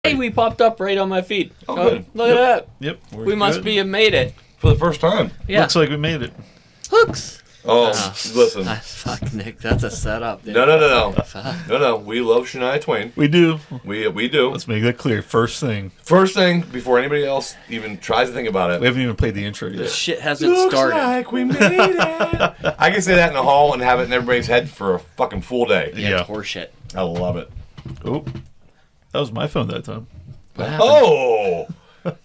Hey, we popped up right on my feed. Oh, good. Look at that. Yep. We must be have made it. For the first time. Yeah. Looks like we made it. Hooks. Oh, listen. Fuck, Nick. That's a setup, dude. No. Fuck. No. We love Shania Twain. We do. We do. Let's make that clear. First thing. First thing, before anybody else even tries to think about it. We haven't even played the intro yet. This shit hasn't Looks started. like we made it. I can say that in the hall and have it in everybody's head for a fucking full day. Yeah, it's horseshit. I love it. Oh, that was my phone that time. What happened? Oh!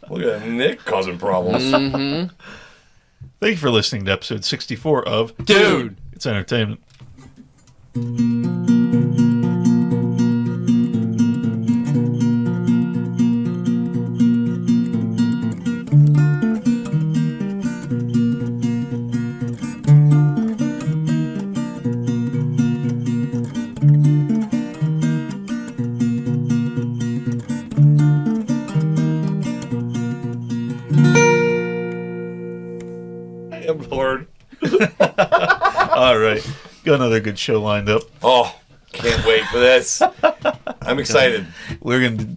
Look at Nick causing problems. Mm-hmm. Thank you for listening to episode 64 of Dude. It's Entertainment. I am Lord. All right. Got another good show lined up. Oh, can't wait for this. I'm excited. We're going to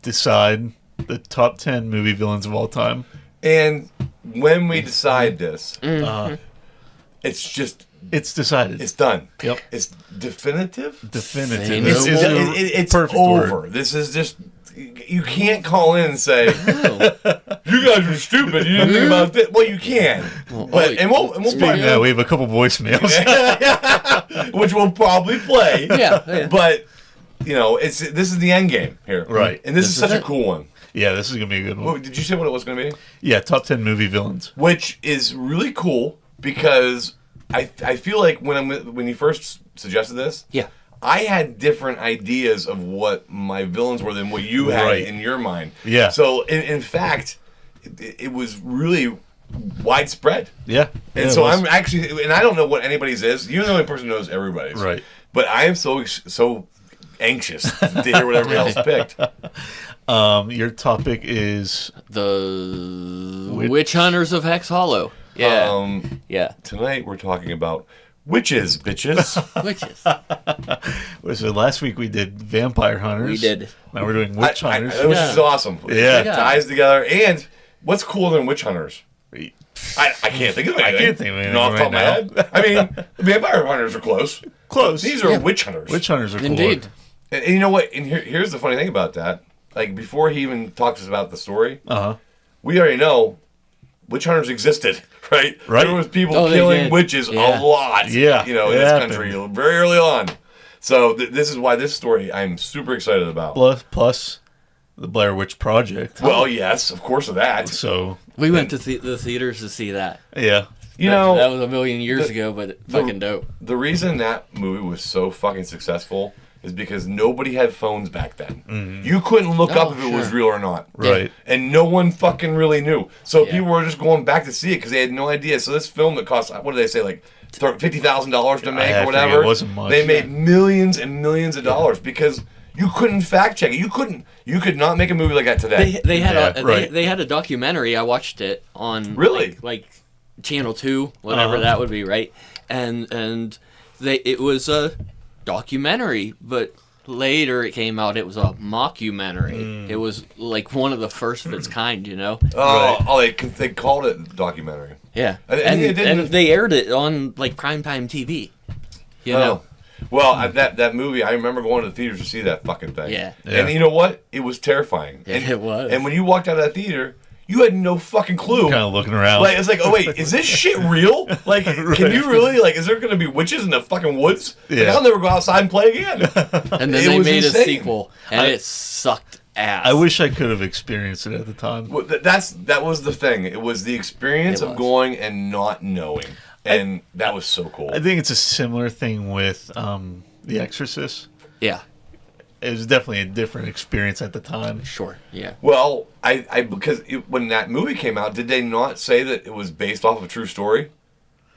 decide the top 10 movie villains of all time. And when we decide this, it's just, It's decided. it's done. Yep. It's definitive. Definitive. Say This no is more. a It's perfect over. word. This is just, you can't call in and say, Oh. you guys are stupid. You didn't think about this. Well, you can. But, and we'll Speaking probably, of that, we have a couple voicemails. which we'll probably play. Yeah. But, you know, this is the end game here. Right. And this is such a it. cool one. Yeah, this is going to be a good one. What, did you say what it was going to be? Yeah, top 10 movie villains. Which is really cool because I feel like when you first suggested this, Yeah. I had different ideas of what my villains were than what you had Right. in your mind. Yeah. So in fact, it was really widespread. Yeah. And Yeah, so it was. I'm actually, and I don't know what anybody's is. You're the only person who knows everybody's. Right. But I am so anxious to hear what everybody else picked. Your topic is The Witch Hunters of Hex Hollow. Yeah. Yeah. Tonight we're talking about witches, bitches. Witches. so last week we did Vampire Hunters. We did. Now we're doing Witch Hunters. Which is awesome. Yeah. It ties together. And what's cooler than witch hunters? I can't think of anything. I can't think of anything Off the top of my right head. I mean, vampire hunters are close. Close. These are witch hunters. Witch Hunters are cool. Indeed. And you know what? And here's the funny thing about that. Like, before he even talks us about the story, we already know witch hunters existed, right? Right. There was people Oh, they killing did. witches Yeah. a lot, Yeah, you know, it in this happened. country very early on. So this is why this story I'm super excited about. Plus the Blair Witch Project. Well, yes, of course of that. So, We went to the theaters to see that. yeah. You know, that was a million years ago, but fucking dope. the reason that movie was so fucking successful is because nobody had phones back then. You couldn't look up if it was sure. real or not. Right. And no one fucking really knew. So Yeah. people were just going back to see it because they had no idea. So this film that cost, what did they say, like $50,000 to make I or forget, whatever? it wasn't much. They made millions and millions of dollars because you couldn't fact check it. You could not make a movie like that today. They had Yeah, right. they had a documentary. I watched it on Really? like Channel 2, whatever that would be, right? And it was a documentary, but later it came out it was a mockumentary. It was like one of the first of its kind, you know? They called it documentary. Yeah. I think And, it didn't- and they aired it on like primetime TV. You know? Well, that movie, I remember going to the theaters to see that fucking thing. Yeah. And you know what? It was terrifying. Yeah, it was. And when you walked out of that theater, you had no fucking clue. Kind of looking around. Like, it's like, oh wait, is this shit real? Like, can you really, like, is there going to be witches in the fucking woods? Like, Yeah. I'll never go outside and play again. And then It they was made insane. a sequel, and it sucked ass. I wish I could have experienced it at the time. Well, that was the thing. It was the experience It of was. going and not knowing. And that was so cool. I think it's a similar thing with The Exorcist. Yeah, It was definitely a different experience at the time. sure. Yeah. Well, because when that movie came out, did they not say that it was based off of a true story?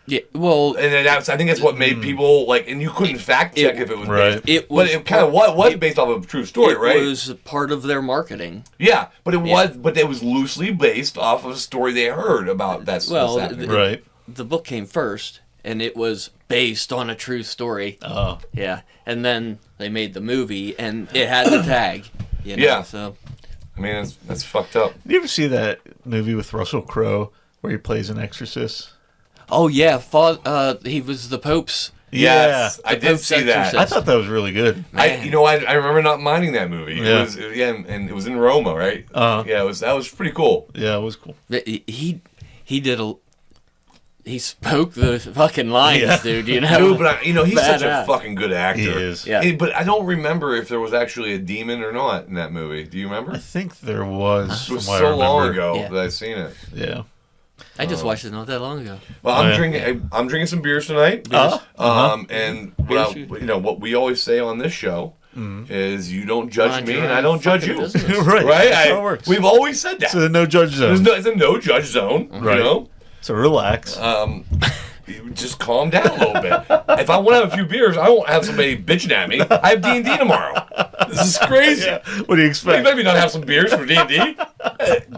Yeah. Well, And then I think that's what made people like, and you couldn't fact check if it was Right. based. it was But it kind of was based off of a true story, right? It was part of their marketing. Yeah, but it was loosely based off of a story they heard about that. Well, what's happening. Right. The book came first, and it was based on a true story. Oh. Yeah, and then they made the movie, and it had the tag. You know, Yeah. So. I mean, that's fucked up. Did you ever see that movie with Russell Crowe where he plays an exorcist? Oh yeah, he was the Pope's. Yes, Yeah. I did see that. I thought that was really good. I remember not minding that movie. Yeah. And it was in Roma, right? Yeah, that was pretty cool. Yeah, it was cool. He spoke the fucking lines, dude. You know, Dude, but he's such a fucking good actor. He is. Yeah. But I don't remember if there was actually a demon or not in that movie. Do you remember? I think there was. It was from what I so long remember. ago that I've seen it. Yeah. I just watched it not that long ago. Well, I'm drinking some beers tonight. And what we always say on this show is you don't judge me and I don't judge you. Right. Right? That's how it works. We've always said that. It's a no judge zone. It's a no judge zone. Right. You know? So relax. You just calm down a little bit. If I want to have a few beers, I won't have somebody bitching at me. I have D&D tomorrow. This is crazy. Yeah. What do you expect? Maybe not have some beers for D&D.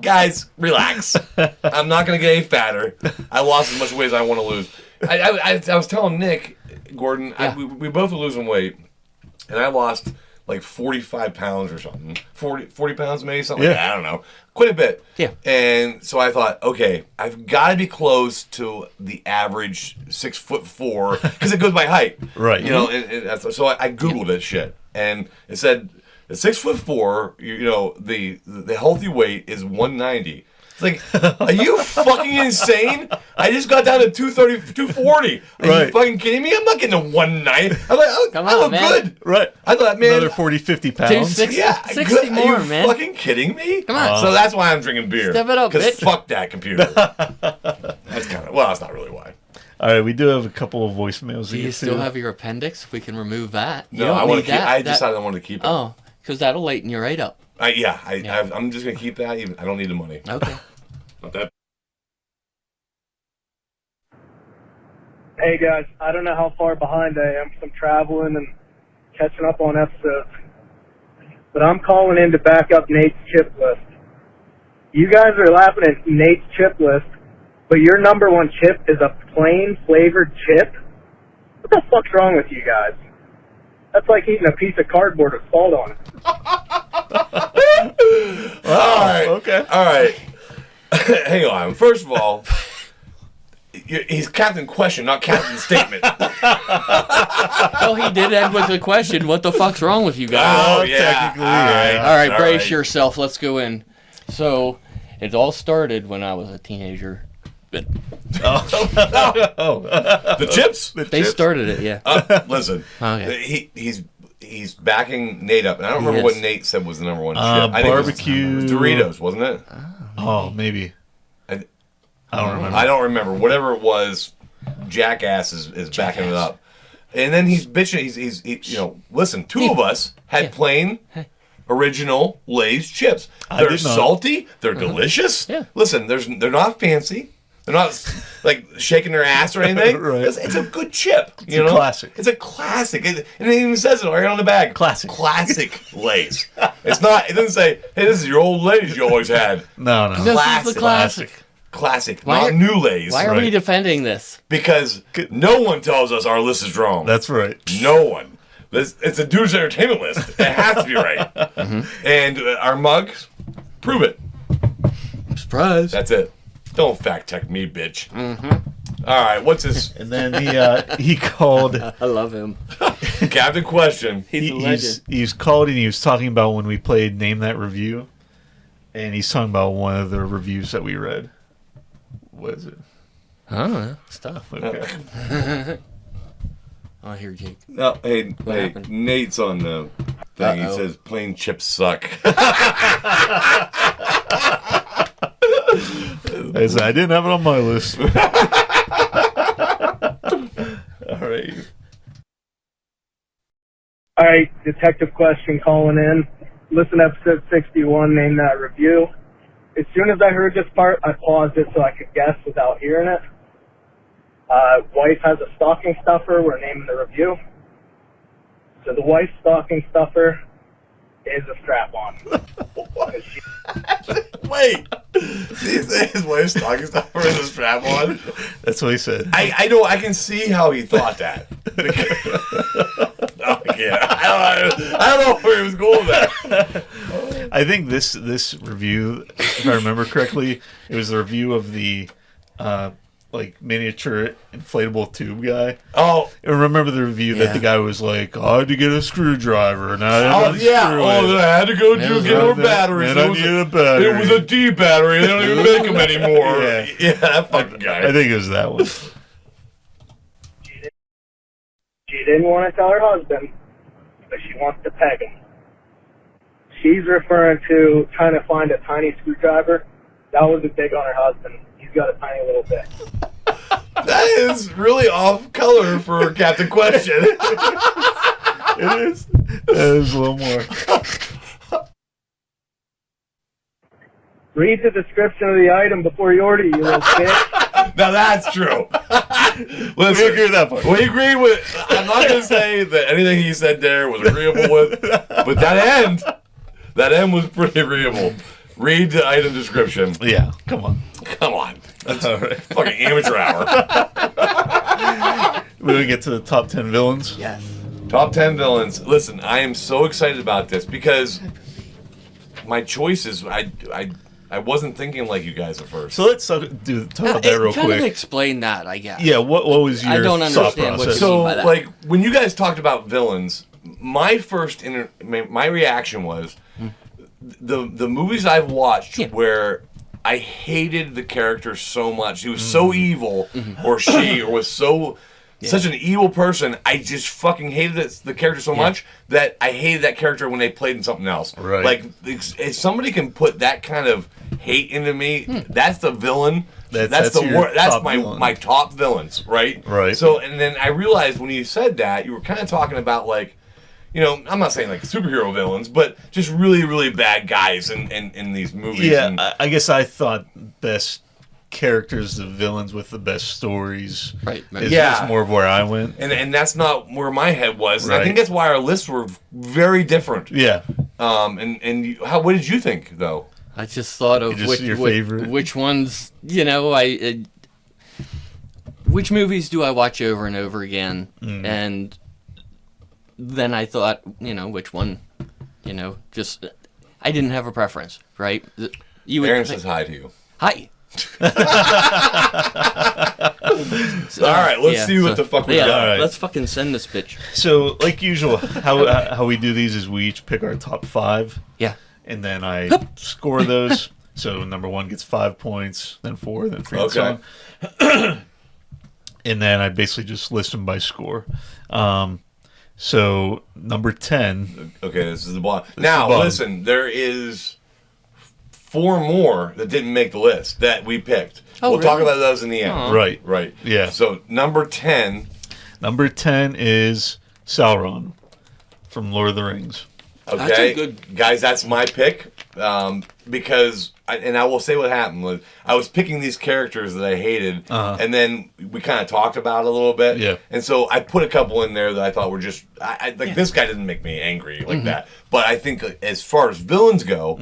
Guys, relax. I'm not going to get any fatter. I lost as much weight as I want to lose. I was telling Nick, Gordon, we both were losing weight, and I lost like 45 pounds or something. 40 pounds maybe, something like that. I don't know. Quite a bit. Yeah. And so I thought, okay, I've got to be close to the average 6'4" because it goes by height. Right. You know, so I Googled this shit, and it said at 6'4", the healthy weight is 190. It's like, are you fucking insane? I just got down to 230, 240. Are you fucking kidding me? I'm not getting to 190. I'm like, I look good. Right. I thought, man. Another 40, 50 pounds. 260, Yeah, 60 good. more, Are you man. fucking kidding me? Come on. So that's why I'm drinking beer. Step it up, Because bitch. fuck that computer. That's that's not really why. All right, we do have a couple of voicemails. Do you still have your appendix? We can remove that. You No, don't I want need to keep. that. I decided I wanted to keep it. Oh, because that'll lighten you right up. I'm just gonna keep that. I don't need the money. Okay. Not that. Hey guys, I don't know how far behind I am because I'm traveling and catching up on episodes. But I'm calling in to back up Nate's chip list. You guys are laughing at Nate's chip list, but your number one chip is a plain flavored chip? What the fuck's wrong with you guys? That's like eating a piece of cardboard with salt on it. All right. Okay. All right. Hang on. First of all, he's Captain Question, not Captain Statement. Well, he did end with a question. What the fuck's wrong with you guys? Oh, yeah. technically, All right, brace right. yourself. Let's go in. So, it all started when I was a teenager. But The chips? they started it, yeah. Listen. Okay. He's backing Nate up, and I don't remember what Nate said was the number one chip. I think barbecue. it was Doritos, wasn't it? Oh, maybe. I don't remember. I don't remember. Whatever it was, Jackass is backing it up. And then he's bitching. He's listen, two of us had plain original Lay's chips. They're salty. They're delicious. Yeah. Listen, they're not fancy. They're not like shaking their ass or anything. Right. It's a good chip. It's a classic. It's a classic. And it even says it right on the bag. Classic. Classic Lay's. It's not. It doesn't say, "Hey, this is your old Lay's you always had." No. This is the classic. Classic, Why not new Lay's. Why are we defending this? Because no one tells us our list is wrong. That's right. No one. It's a dude's entertainment list. It has to be right. And our mugs prove it. Surprise. That's it. Don't fact check me, bitch. All right, what's this? And then he called. I love him. Captain Question. He's a legend. He's called and he was talking about when we played Name That Review. And he's talking about one of the reviews that we read. What is it? I don't know. Stuff. Okay. Oh, here, Jake. No, hey, happened? Nate's on the thing. He says plain chips suck. I said, I didn't have it on my list. All right. All right, Detective Question calling in. Listen to episode 61, Name That Review. As soon as I heard this part, I paused it so I could guess without hearing it. Wife has a stocking stuffer. We're naming the review. So the wife's stocking stuffer is a strap-on. Wait. His wife's stocking stuffer is a strap-on? That's what he said. I know. I can see how he thought that. I don't know where he was going with that. I think this review, if I remember correctly, it was the review of the like miniature inflatable tube guy. Oh, I remember the review that the guy was like, "Oh, I had to get a screwdriver, and I had to I had to go get more batteries. And I needed a battery. It was a D battery. They don't even make them anymore." Yeah, that fucking guy. I think it was that one. She didn't want to tell her husband, but she wants to peg him. She's referring to trying to find a tiny screwdriver. That wasn't big on her husband. He's got a tiny little bit. That is really off color for Captain Question. It is. That is a little more. Read the description of the item before you order, you little bitch. Now that's true. Listen, We agree with that part. We agree with. I'm not going to say that anything he said there was agreeable with, but that end was pretty agreeable. Read the item description. Yeah, come on. Come on. That's fucking amateur hour. We're going to get to the top 10 villains. Yes. Top 10 villains. Listen, I am so excited about this because my choices, I wasn't thinking like you guys at first. So let's talk about that real Kind of quick. explain that, I guess. Yeah, what was your I don't thought understand what process? you So, mean by that. like, when you guys talked about villains, my first my reaction was the movies I've watched where I hated the character so much. He was so evil, or she, or was so such an evil person. I just fucking hated the character so much that I hated that character when they played in something else. Right. Like, if somebody can put that kind of hate into me, that's the villain. That's the your That's top villain. my top villains, right? Right. So, and then I realized when you said that, you were kind of talking about, like, you know, I'm not saying like superhero villains, but just really, really bad guys in these movies. Yeah, and, I guess I thought best characters, the villains with the best stories. Right. Is Yeah. more of where I went. and that's not where my head was. And I Right. think that's why our lists were very different. Yeah. And what did you think though? I just thought of Your favorite. which ones, you know, which movies do I watch over and over again, and then I thought, you know, which one, you know, just I didn't have a preference, right? You Aaron would says hi to you. hi. All right, let's see what the fuck we got. All right. Let's fucking send this bitch. So, like usual, how we do these is we each pick our top 5, Yeah. and then I score those. So number 1 gets 5 points, then 4, then 3, and so Okay. on. And then I basically just list them by score. So number 10. Okay, this is the bottom. Now, bottom. listen, there is 4 more that didn't make the list that we picked. Oh, we'll talk really? about those in the end. Right. Right. Yeah. So number 10. Number 10 is Sauron from Lord of the Rings. Okay, That's a good- guys. That's my pick because, I will say what happened was I was picking these characters that I hated, and then we kind of talked about it a little bit. Yeah. And so I put a couple in there that I thought were just this guy didn't make me angry like that, but I think as far as villains go.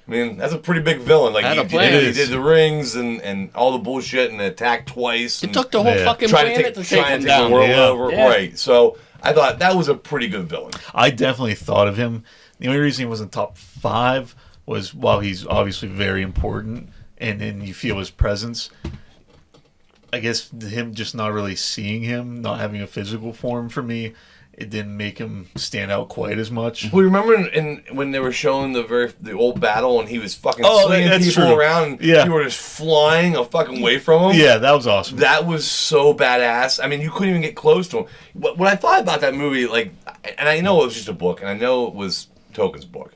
I mean, that's a pretty big villain. Like Had a he plan. did the rings and all the bullshit and attacked twice. It and took the whole Yeah. fucking tried planet to to take take him the down. world Yeah. over. Yeah. Right. So I thought that was a pretty good villain. I definitely thought of him. The only reason he wasn't top 5 was while he's obviously very important, and then you feel his presence. I guess him just not really seeing him, not having a physical form for me, it didn't make him stand out quite as much. Well, remember when they were showing the old battle and he was fucking Oh, slinging that's people true. around and Yeah. people were just flying a fucking way from him? Yeah, that was awesome. That was so badass. I mean, you couldn't even get close to him. What I thought about that movie, like, and I know it was just a book, and I know it was Tolkien's book,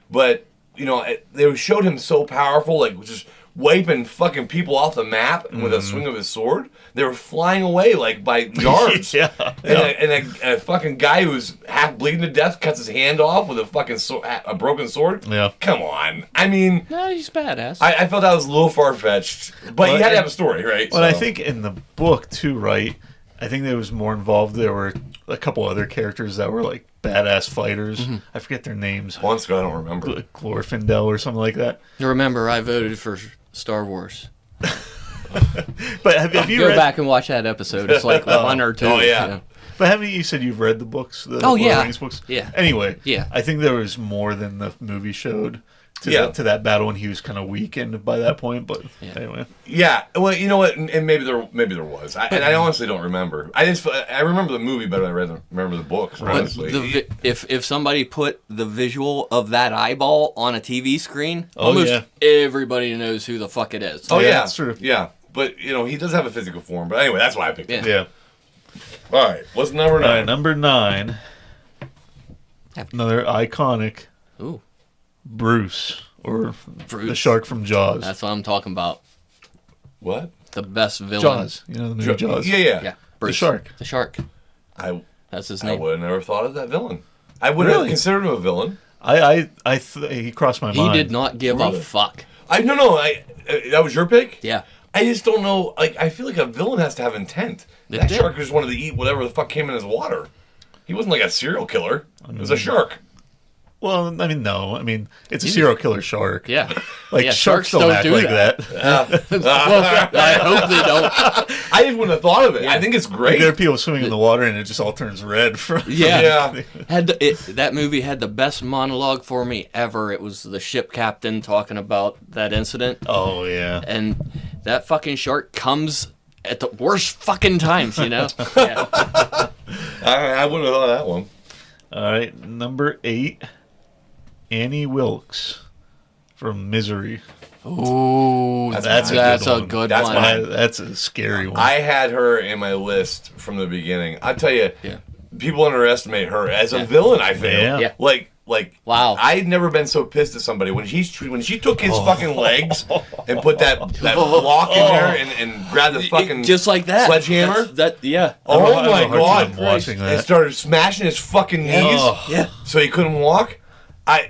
but, you know, they showed him so powerful, like, just wiping fucking people off the map with a swing of his sword. They were flying away, like, by yards. Yeah. And a fucking guy who's half bleeding to death cuts his hand off with a fucking a broken sword. Yeah. Come on. I mean, No, he's badass. I felt that was a little far-fetched. But you had to have a story, right? Well, I So- think in the book too, right? I think there was more involved. There were a couple other characters that were like badass fighters. I forget their names. Months ago, I don't remember. Glorfindel or something like that. Remember, I voted for Star Wars. But have you Go read? back and watch that episode. It's like 1 or 2. Oh, yeah. But haven't you said you've read the books? The Oh, Lord of the yeah. Rings books? Yeah. Anyway, Yeah. I think there was more than the movie showed to, Yeah. to that battle, and he was kind of weakened by that point. But Yeah. anyway. Yeah, well, you know what, and maybe there was. I honestly don't remember. I remember the movie better than I remember the books. But Honestly, if somebody put the visual of that eyeball on a TV screen, Oh, almost yeah. everybody knows who the fuck it is. oh Yeah, yeah, that's true. Yeah, but he does have a physical form. But anyway, that's why I picked it. Yeah. All right, what's number All 9? right, number 9. Another iconic Ooh, Bruce, or Bruce. the shark from Jaws. That's what I'm talking about. What? The best villain. Jaws. You know the movie Jaws? Yeah, yeah. Yeah, Bruce. shark. The shark. I That's his I name. would have never thought of that villain. I wouldn't have Really? considered him a villain. He crossed my He mind. did not give Really? a fuck. No. That was your pick. Yeah. I just don't know. Like, I feel like a villain has to have intent. It That did. shark just wanted to eat whatever the fuck came in his water. He wasn't like a serial killer. It was a shark. Well, I mean, no. I mean, it's a serial killer shark. Yeah. Like, Yeah, sharks don't act do like that. Well, I hope they don't. I just wouldn't have thought of it. I think it's Like, great. there are people swimming in the water, and it just all turns red. Yeah. Yeah. That movie had the best monologue for me ever. It was the ship captain talking about that incident. Oh, yeah. And that fucking shark comes at the worst fucking times, Yeah. I wouldn't have thought of that one. All right, number 8, Annie Wilkes from Misery. Ooh, That's a one. good That's one. mine. That's a scary one. I had her in my list from the beginning. I tell you, Yeah. people underestimate her as a villain. I feel. Yeah. Yeah. Like. Wow. I'd never been so pissed at somebody when she took his fucking legs and put that block in there and grabbed the fucking just like that sledgehammer. Yeah. Oh I'm having my a hard god! time watching that. And started smashing his fucking knees, Oh. Yeah. so he couldn't walk.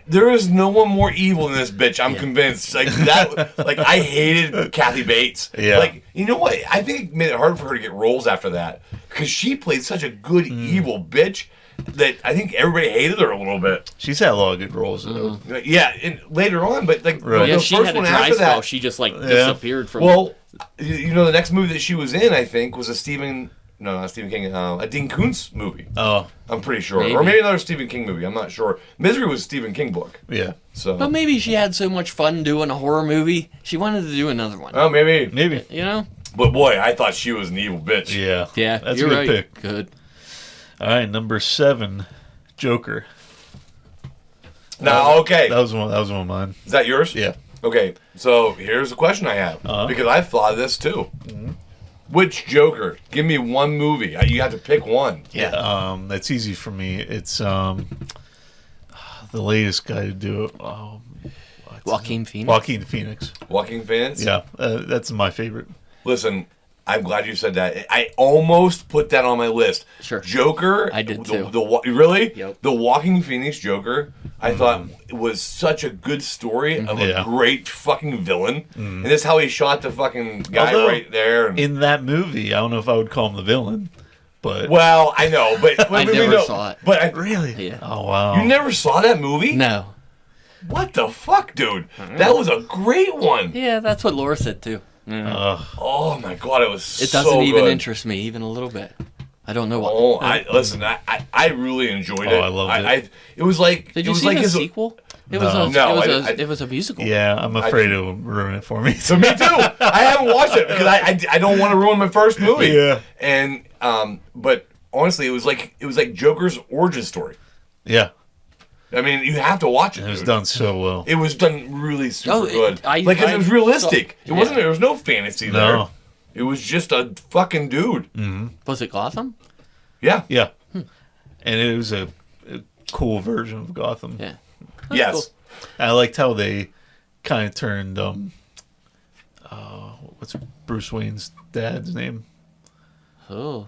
There is no one more evil than this bitch. I'm convinced. Like that. Like I hated Kathy Bates. Yeah. Like you know what? I think it made it hard for her to get roles after that because she played such a good evil bitch that I think everybody hated her a little bit. She's had a lot of good roles, though. Yeah, and later on, but like Right. Yeah, the she first had a one dry after spell. that. She just disappeared from. Well, the next movie that she was in, I think, was not Stephen King, a Dean Koontz movie. Oh, I'm pretty sure, Maybe. or maybe another Stephen King movie. I'm not sure. Misery was a Stephen King book, yeah. so But maybe she had so much fun doing a horror movie, she wanted to do another one. oh maybe. Maybe. But boy, I thought she was an evil bitch. Yeah. Yeah, That's you're a good right. pick. Good. All right, number 7, Joker. Now, okay, That was one of mine. is that yours? Yeah. Okay, so here's a question I have because I've thought of this too. Which Joker? Give me one movie. You have to pick one. Yeah. That's easy for me. It's the latest guy to do it. Joaquin Phoenix. Joaquin Phoenix. Walking fans. Yeah, that's my favorite. Listen, I'm glad you said that. I almost put that on my list. Sure. Joker. I did too. Really? Yep. The Walking Phoenix Joker, I thought it was such a good story of Yeah. a great fucking villain. And that's how he shot the fucking guy Although, right there. And, In that movie, I don't know if I would call him the villain, but well, I know, but I never saw it. But really, Yeah. Oh wow, you never saw that movie? No. What the fuck, dude? That was a great one. Yeah, that's what Laura said too. Oh my god, it was It so doesn't even good. interest me even a little bit. I don't know why. Oh, I really enjoyed it. I loved it. It was like Did it you was see like the his sequel? It No. was a, No, it was a musical. yeah. I'm afraid it will ruin it for me. So me too. I haven't watched it because I don't want to ruin my first movie. Yeah. And but honestly, it was like Joker's origin story. Yeah, I mean, you have to watch it. it was dude. done so well. It was done really super Oh, good. I it was realistic. saw- It wasn't. There was no fantasy there. No, It was just a fucking dude. Was it Gotham? Yeah. yeah, and it was a cool version of Gotham. Yeah. Yes. cool. I liked how they kind of turned what's Bruce Wayne's dad's name? Oh.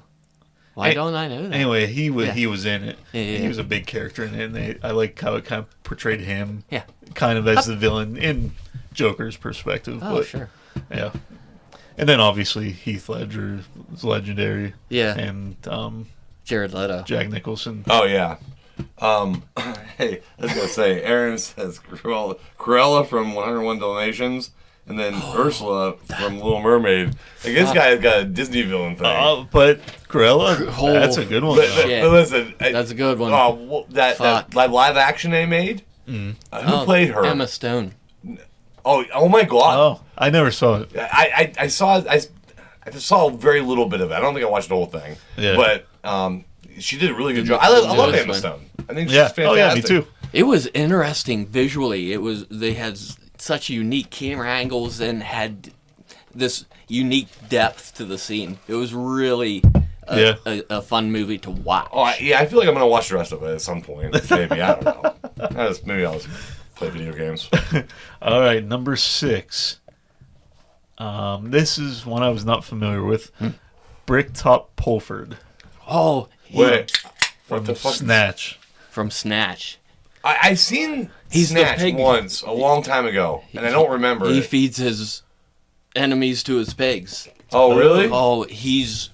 Why Hey, don't I know that? Anyway, he was Yeah. in it. Yeah, yeah, He yeah. was a big character in it, and I like how it kind of portrayed him, Yeah. kind of as the villain in Joker's perspective. Oh, but, sure. Yeah, and then obviously Heath Ledger was legendary. Yeah. and Jared Leto. Jack Nicholson. Oh yeah. Hey, I was gonna say, Aaron says Cruella from 101 Dalmatians and then Ursula from Little Mermaid. Like this guy's got a Disney villain thing. But Cruella, that's a good one. But listen, that's a good one. That live action they made. Who played her? Emma Stone. Oh my God! Oh, I never saw it. I saw very little bit of it. I don't think I watched the whole thing. Yeah. But she did a really good job. I love Emma Stone. I think she's fantastic. Oh yeah, me too. It was interesting visually. They had such unique camera angles and had this unique depth to the scene. It was really a fun movie to watch. Oh yeah, I feel like I'm gonna watch the rest of it at some point. Maybe I don't know. Maybe I'll just play video games. All right, number 6. This is one I was not familiar with. Bricktop Pulford. Oh, wait, from Snatch. From Snatch. I've seen Snatch once a long time ago, and I don't remember. He feeds his enemies to his pigs. Oh really? Oh,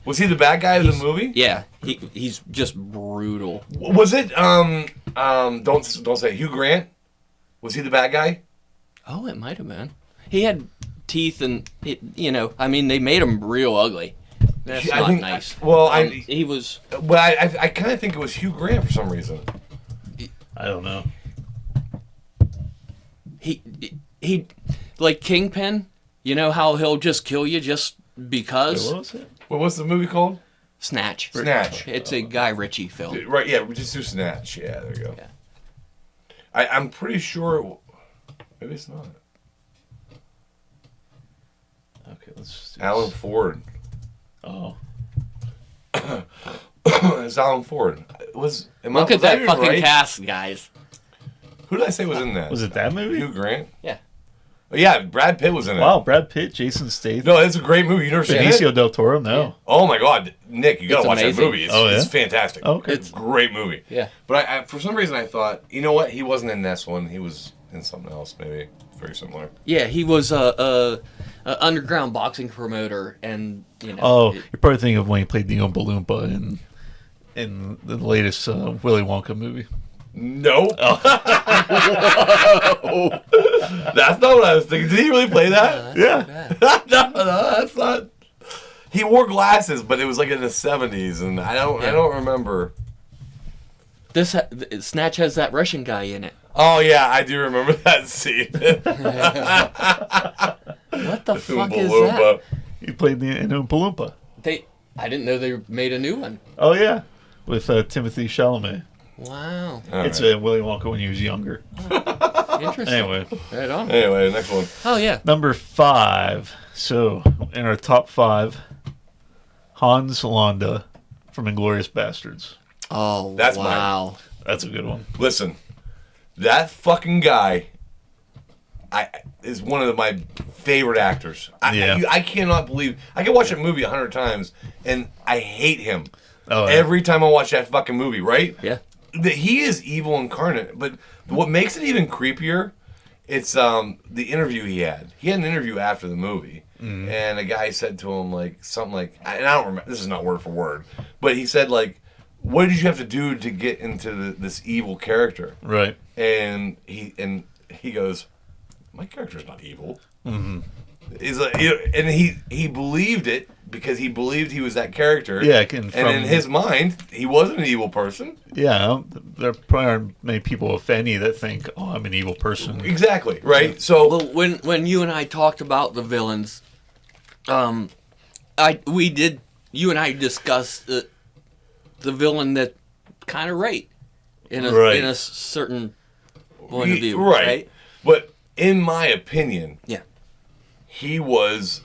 was he the bad guy in the movie? Yeah, he's just brutal. Was it don't say Hugh Grant? Was he the bad guy? Oh, it might have been. He had teeth and I mean, they made him real ugly. That's not nice. He was. Well, I kind of think it was Hugh Grant for some reason. I don't know. He like Kingpin. You know how he'll just kill you just because. What was it? What's the movie called? Snatch. Snatch. It's a Guy Ritchie film. Right. Yeah. We just do Snatch. Yeah. There you go. Yeah. I'm pretty sure. Maybe it's not. Okay. Let's. Alan Ford. Oh. It's Alan Ford. Look at that fucking cast, guys. Who did I say was in that? Was it that movie? Hugh Grant? Yeah. Oh, yeah, Brad Pitt was in it. Wow, Brad Pitt, Jason Statham. No, it's a great movie. You never seen it? Benicio del Toro, no. Yeah. Oh my God, Nick, you gotta watch that movie. It's fantastic. Oh, okay. It's a great movie. Yeah. But I for some reason I thought, you know what? He wasn't in this one. He was in something else, maybe very similar. Yeah, he was a underground boxing promoter, and Oh, you're probably thinking of when he played the Oompa Loompa in the latest Willy Wonka movie. No. Oh. That's not what I was thinking. Did he really play that? Yeah. No, that's not. He wore glasses, but it was like in the 70s, and I don't remember. Snatch has that Russian guy in it. Oh yeah, I do remember that scene. What the fuck is that? He played in Oompa Loompa. I didn't know they made a new one. Oh yeah, with Timothy Chalamet. Wow. It's Willy Wonka when he was younger. Interesting. Anyway. Right on. Anyway, next one. Oh, yeah. Number 5. So, in our top 5, Hans Landa from Inglourious Bastards. Oh, that's wow. mine. That's a good one. Listen, that fucking guy is one of my favorite actors. I cannot believe... I can watch a movie 100 times, and I hate him. Oh, yeah. Every time I watch that fucking movie, right? Yeah. He is evil incarnate, but what makes it even creepier, it's the interview he had. He had an interview after the movie, and a guy said to him something like, and I don't remember. This is not word for word, but he said "What did you have to do to get into this evil character?" Right. And he goes, "My character's not evil." Mm-hmm. And he believed it. Because he believed he was that character. Yeah, and in his mind, he wasn't an evil person. Yeah, there probably aren't many people, if any, that think, "Oh, I'm an evil person." Exactly, right? Yeah. So when you and I talked about the villains, you and I discussed the villain that kind of in a certain point of view, right? But in my opinion, he was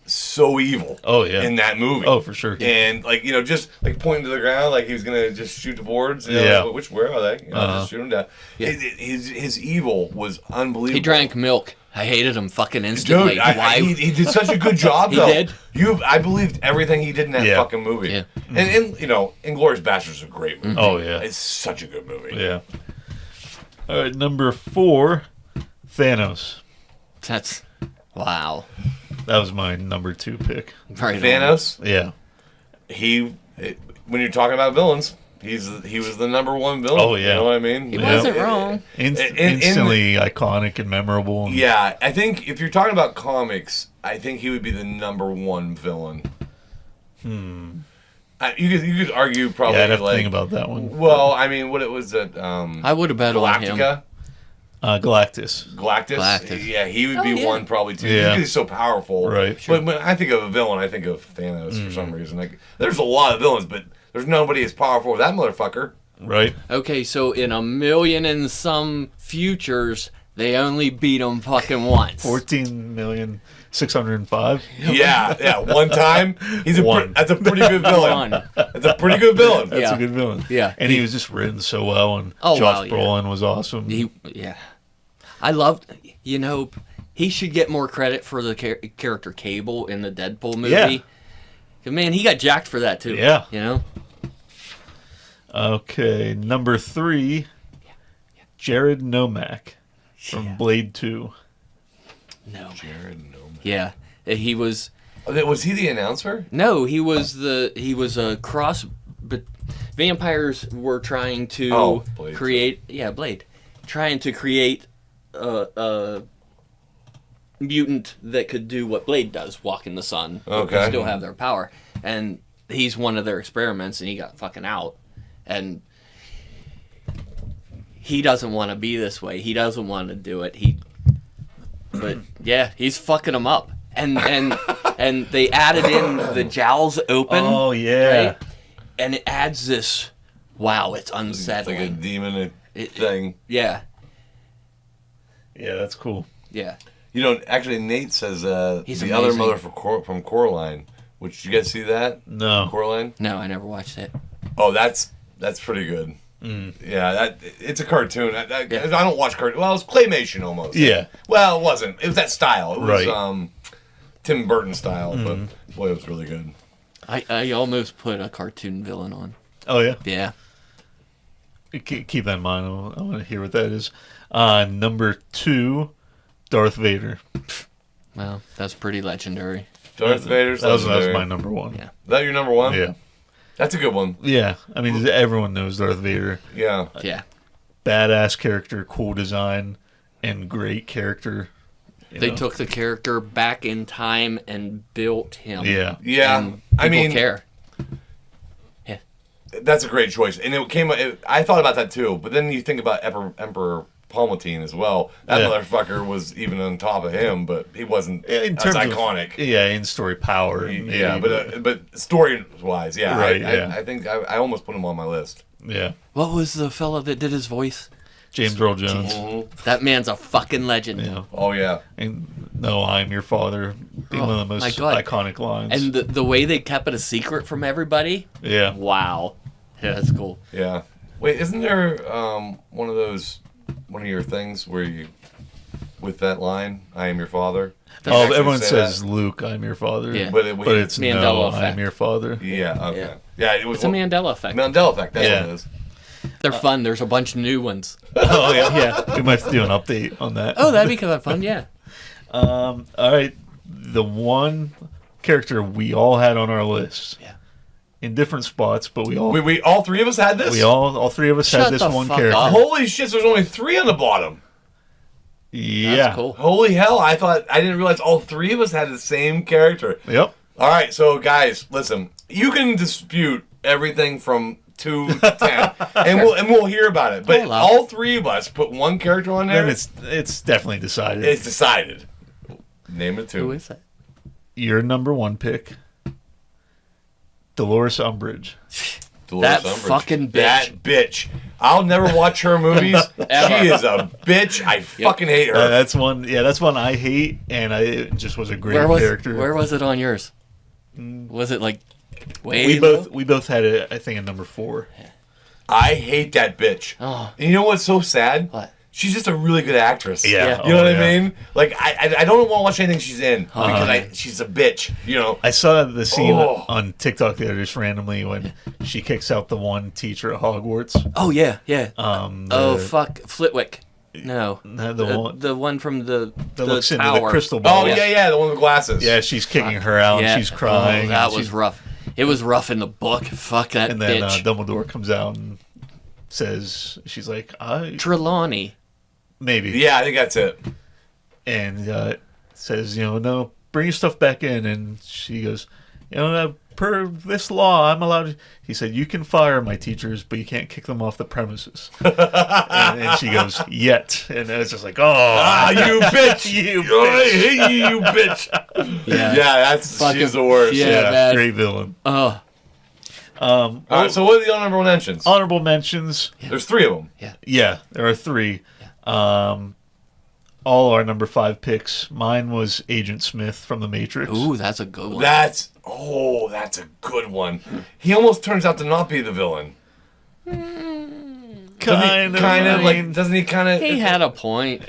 so evil. Oh yeah, in that movie. Oh, for sure. And just pointing to the ground, like he was gonna just shoot the boards. Where are they? Just shoot them down. Yeah. His evil was unbelievable. He drank milk. I hated him fucking instantly. Dude, he did such a good job. He though. did. I believed everything he did in that fucking movie. Yeah. And Inglourious Bastards is a great movie. Oh yeah, it's such a good movie. Yeah. All right, number 4, Thanos. That's wow. That was my number 2 pick. Right. Thanos? Yeah. When you're talking about villains, He was the number one villain. Oh, yeah. You know what I mean? He wasn't wrong. Instantly iconic and memorable. And yeah, I think if you're talking about comics, I think he would be the number one villain. You could argue probably. Yeah, I'd have to think about that one. Well, I mean, what it was that I would have bet on him. Galactus. Galactus. Yeah, he would be one probably too. Yeah. He's so powerful. Right. But when I think of a villain, I think of Thanos for some reason. Like, there's a lot of villains, but there's nobody as powerful as that motherfucker. Right. Okay, so in a million and some futures, they only beat him fucking once. 14,605,000. Yeah, one time. One. That's a pretty good villain. One. That's a pretty good villain. That's Yeah. a good villain. Yeah. And he was just written so well, and Oh, Josh wow, Brolin was awesome. Yeah. I loved, he should get more credit for the character Cable in the Deadpool movie. Yeah. 'Cause, man, he got jacked for that too. Yeah. You know? Okay, number 3, Jared Nomak from Blade 2. No. Jared Nolan. Yeah. He was... Was he the announcer? No, he was a cross... But vampires were trying to Blade. create... Yeah, Blade. Trying to create a mutant that could do what Blade does, walk in the sun. but Okay. Still have their power. And he's one of their experiments, and he got fucking out. And he doesn't want to be this way. He doesn't want to do it. But yeah, he's fucking them up. And they added in the jowls open. Oh, yeah. Right? And it adds this. Wow, it's It's unsettling. like a demon thing. Yeah, Yeah, that's cool. yeah. You know, actually, Nate says He's the other amazing. mother from Coraline. Did you guys see that? No. Coraline? No, I never watched it. Oh, that's pretty good. Yeah, it's a cartoon. I don't watch cartoons. Well, it's claymation almost. Yeah. Well, it wasn't. It was that style. It was Right. Tim Burton style, but boy, it was really good. I almost put a cartoon villain on. Oh, yeah? Yeah. Keep that in mind. I want to hear what that is. Number 2, Darth Vader. Well, that's pretty legendary. Darth Vader's That was legendary. my number 1. Yeah. Is that your number one? Yeah. That's a good one. Yeah. I mean, everyone knows Darth Vader. Yeah. Yeah. Badass character, cool design, and great character. They took the character back in time and built him. Yeah. Yeah. And I mean, people care. that's a great choice. And I thought about that too, but then you think about Emperor Palpatine as well. That Yeah. motherfucker was even on top of him, but he wasn't In as terms of- iconic. Yeah, in story power. maybe, Yeah, but story-wise, yeah. Right, yeah. I think I almost put him on my list. yeah. What was the fella that did his voice? James Earl Jones. That man's a fucking legend. Yeah. Oh, yeah. And No, I'm Your Father. Being one of the my most God. iconic lines. And the way they kept it a secret from everybody. yeah. Wow. Yeah, that's cool. Yeah. Wait, isn't there one of your things where you, with that line, I am your father? You Oh, actually everyone say says that? Luke, I'm your father. Yeah. But it's Mandela no, effect. I'm your father. Yeah, okay. Yeah. Yeah, it was It's a Mandela effect. Mandela effect, that's Yeah. what it is. They're fun. There's a bunch of new ones. Oh, yeah. We might have to do an update on that. Oh, that'd be kind of fun. Yeah. All right. The one character we all had on our list. Yeah. In different spots, but we all We all three of us had this? all three of us Shut had this the one fuck character. up. Holy shit, there's only 3 on the bottom. Yeah. That's cool. Holy hell, I didn't realize all 3 of us had the same character. Yep. All right, so guys, listen. You can dispute everything from 2 to 10, and we'll hear about it. But Hold up. all 3 of us put one character on there. Then it's definitely decided. It's decided. Name it 2. Who is that? Your number 1 pick, Dolores Umbridge. Dolores That Umbridge. fucking bitch. That bitch. I'll never watch her movies. She is a bitch. I fucking hate her. That's one. Yeah, that's one I hate, and it just was a great character. Where was it on yours? Was it like way we low? both had it. I think at number 4. I hate that bitch. Oh. And you know what's so sad? What? She's just a really good actress. Yeah. You know Oh, what yeah. I mean? Like, I don't want to watch anything she's in because she's a bitch, you know? I saw the scene Oh. on TikTok the other just randomly when she kicks out the one teacher at Hogwarts. Oh yeah, yeah. The- Fuck, Flitwick. No, the one one from the that looks tower. into the crystal ball. Oh, yeah, the one with the glasses. Yeah, she's kicking her out. Yeah. And she's crying. Oh, that and was she's- rough. It was rough in the book. Fuck that And then bitch. Dumbledore comes out and says, she's like, Trelawney. maybe. Yeah, I think that's it. And says, no, bring your stuff back in. And she goes, per this law, I'm allowed to. He said, you can fire my teachers, but you can't kick them off the premises. and she goes, yet. And it's just like, you bitch. you I bitch. hate you bitch. Yeah. Yeah, she's the worst. Yeah. Yeah, man. great villain. Oh, All right, so what are the honorable mentions? Honorable mentions. There's 3 of them. Yeah, there are 3. All our number 5 picks. Mine was Agent Smith from The Matrix. ooh, that's a good one. That's a good one. He almost turns out to not be the villain. Kind of. Like, doesn't he kind of? He had a point.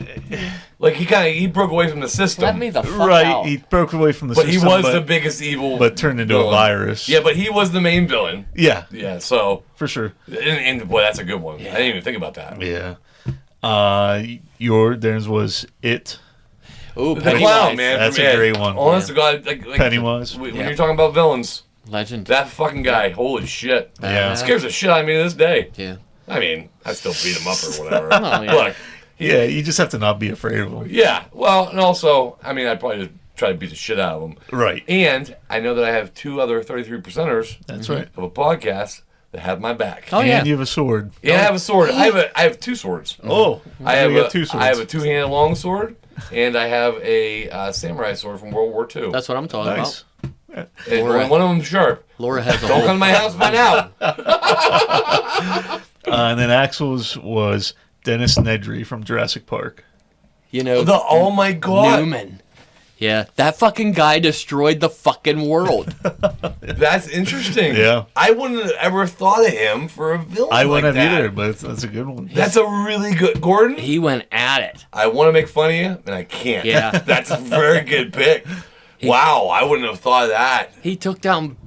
Like he broke away from the system. Let me the fuck Right, out. he broke away from the but system. he was the biggest evil. But turned into villain. a virus. Yeah, but he was the main villain. Yeah, Yeah, so for sure. and boy, that's a good one. I didn't even think about that. Yeah. Theirs was It. Ooh, The Pennywise. clown, man. That's from a Ed. great one. Honest to God, like Pennywise. When Yeah. you're talking about villains, Legend. that fucking guy, holy shit, Yeah. scares the shit out of me to this day. Yeah. I mean, I still beat him up or whatever. Oh, yeah. Look, Yeah, you just have to not be afraid of him. yeah. Well, and also, I mean, I'd probably just try to beat the shit out of him. Right. And I know that I have 2 other 33 percenters That's right. of a podcast that have my back. Oh, yeah. And you have a sword. Yeah, I have a sword. I have 2 swords. Oh, I have you got 2 swords. I have a 2-handed long sword, and I have a samurai sword from World War II. That's what I'm talking Nice. And Laura. one of them's sharp. about. Laura has a Don't whole... come to my house and find out. And then Axel's was Dennis Nedry from Jurassic Park. You know, Oh my god, Newman. Yeah, that fucking guy destroyed the fucking world. that's interesting. Yeah. I wouldn't have ever thought of him for a villain. I wouldn't like have that. either, but that's a good one. That's a really good Gordon. He went at it. I want to make fun of you, and I can't. Yeah. That's a very good pick. Wow, I wouldn't have thought of that. He took down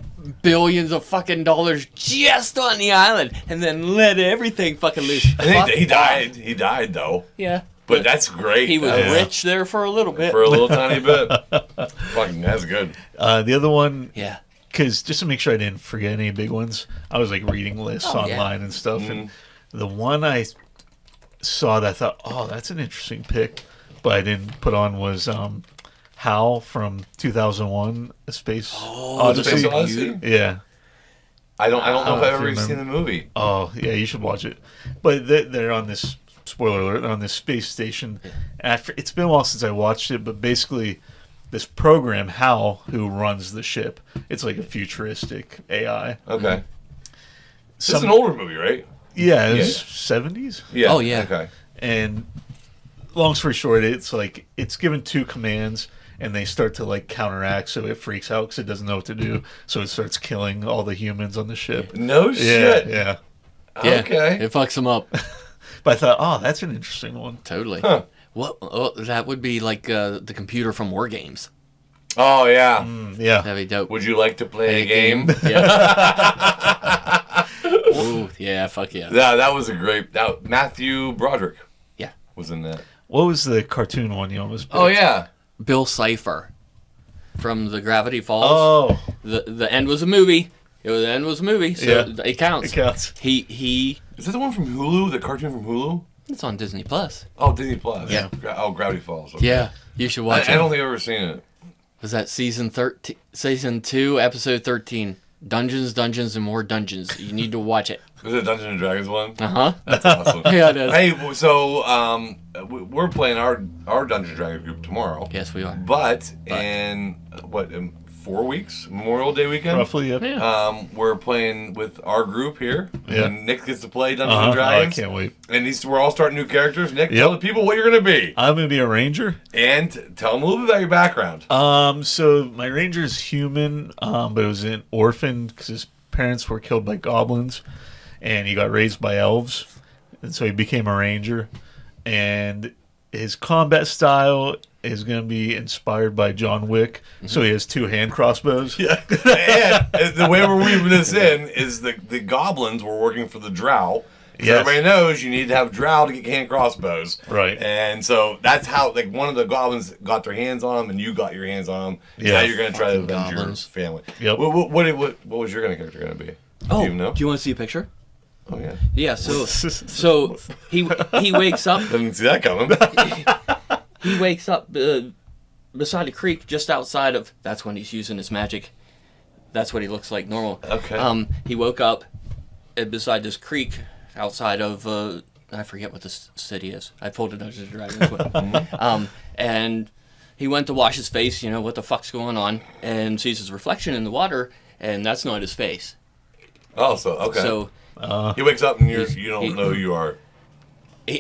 billions of fucking dollars just on the island and then let everything fucking loose. I think Fuck he off. died. He died though. Yeah. But that's great. He was That's- rich there for a little bit. for a little tiny bit. Fucking, that's good. The other one, Yeah. because just to make sure I didn't forget any big ones, I was like reading lists Oh, yeah. online and stuff. Mm-hmm. And the one I saw that I thought, oh, that's an interesting pick, but I didn't put on was Hal from 2001: A Space Odyssey. Space Odyssey? Yeah. I don't know if I've ever remember. seen the movie. Oh, yeah, you should watch it. But they're on this, spoiler alert, they're on this space station. After it's been a while since I watched it, but basically this program, Hal, who runs the ship, it's like a futuristic AI. Okay. This is an older movie, right? Yeah, it was 70s. Yeah. Oh, yeah. Okay. And long story short, it's like it's given 2 commands, and they start to like counteract, so it freaks out because it doesn't know what to do. So it starts killing all the humans on the ship. No shit. Yeah. Yeah. Okay. It fucks him up. But I thought, oh, that's an interesting one. Totally. Huh. What? Oh, that would be like the computer from War Games. Oh yeah. Yeah. That'd be dope. Would you like to play a game? Yeah. Ooh, yeah. Fuck yeah. Yeah, that was a great. Matthew Broderick Yeah. was in that. What was the cartoon one you almost picked? Oh yeah. Bill Cipher from the Gravity Falls. Oh, The end was a movie. The end was a movie, so Yeah. it counts. it counts. He. Is that the one from Hulu? The cartoon from Hulu? It's on Disney Plus. Oh, Disney Plus. Yeah. Gravity Falls. Okay. Yeah, you should watch I it. don't think I've ever seen it. Was that season 13? Season 2, episode 13. Dungeons, Dungeons, and More Dungeons. You need to watch it. Was it Dungeons and Dragons one? Uh huh. That's awesome. Yeah, it is. Hey, so we're playing our Dungeons and Dragons group tomorrow. Yes, we are. But in 4 weeks, Memorial Day weekend, Roughly, yeah. Yeah. we're playing with our group here. Yeah. And Nick gets to play Dungeons Uh-huh. and Oh, I Dragons. can't wait. And we're all starting new characters. Nick, Yep. tell the people what you're going to be. I'm gonna be a ranger. And tell them a little bit about your background. So my ranger's human, but it was an orphan because his parents were killed by goblins, and he got raised by elves, and so he became a ranger. And his combat style is going to be inspired by John Wick, so he has 2 hand crossbows. Yeah. And the way we're weaving this in is the goblins were working for the Drow, Yes. Everybody knows you need to have drow to get hand crossbows. Right. And so that's how, like, one of the goblins got their hands on them, and you got your hands on them. Yeah. Now you're going to try to Fucking avenge goblins. your family. Yep. What was your character going to be? Oh, Do you know? do you want to see a picture? Oh, yeah. Yeah. So he wakes up. Didn't see that coming. He wakes up beside a creek just outside of. That's when he's using his magic. That's what he looks like normal. Okay. He woke up beside this creek outside of. I forget what this city is. I pulled it Dungeons and Dragons with. And he went to wash his face. You know what the fuck's going on? And sees his reflection in the water, and that's not his face. Oh, so, okay. So he wakes up and you don't know who you are.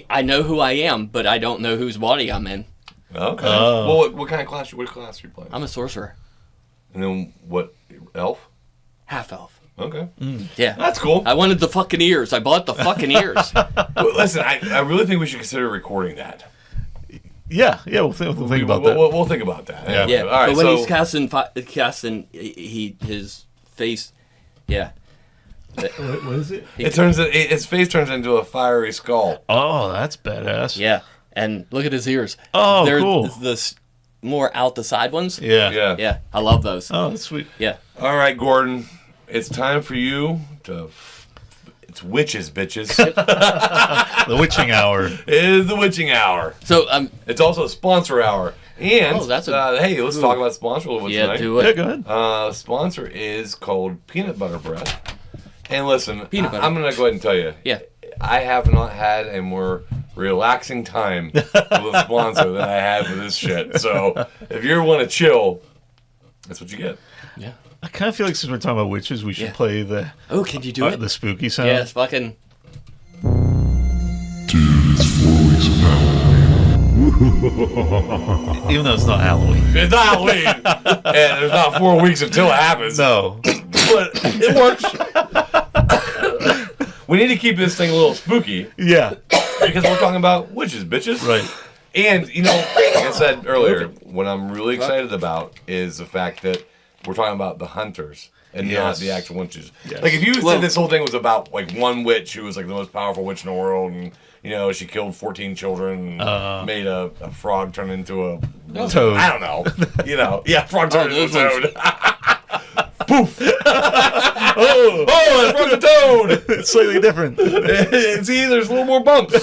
I know who I am, but I don't know whose body I'm in. Okay. Well, what kind of class? What class are you playing? I'm a sorcerer, And then what? Elf? half elf. Okay. Yeah, That's cool. I wanted the fucking ears. I bought the fucking ears. Well, listen, I really think we should consider recording that. Yeah, we'll think about that. We'll think about that. Yeah. Yeah, All right. but when So he's casting, his face, yeah. What is it? his face turns into a fiery skull. Oh, that's badass. Yeah, and look at his ears. Oh, They're cool. the more out the side ones. Yeah. Yeah. Yeah, I love those. Oh, that's sweet. Yeah. All right, Gordon. It's time for you to. It's witches, bitches. The witching hour. It is the witching hour. So It's also a sponsor hour. And Oh, that's hey, let's talk about sponsor a little bit yeah, tonight. do Yeah, it. go ahead. Sponsor is called Peanut Butter Breath. And listen, Peanut butter. I'm going to go ahead and tell you. Yeah. I have not had a more relaxing time with a sponsor than I have with this shit. So if you want to chill, that's what you get. Yeah. I kind of feel like since we're talking about witches, we should Yeah. play the Oh, can you do it? the spooky sound. Yes, fucking. Even though it's not Halloween. It's not Halloween, and there's not 4 weeks until it happens. No. But it works. We need to keep this thing a little spooky Yeah. because we're talking about witches, bitches. Right. And, you know, like I said earlier, what I'm really excited about is the fact that we're talking about the hunters and not Yes. the actual witches. Yes. Like, if you Well- said this whole thing was about, like, one witch who was, like, the most powerful witch in the world, and, you know, she killed 14 children, made a frog turn into a... Toad. I don't know. You know. Yeah, frog turned into a those toad. Poof! Oh, that frog's a toad! It's slightly different. See, there's a little more bumps.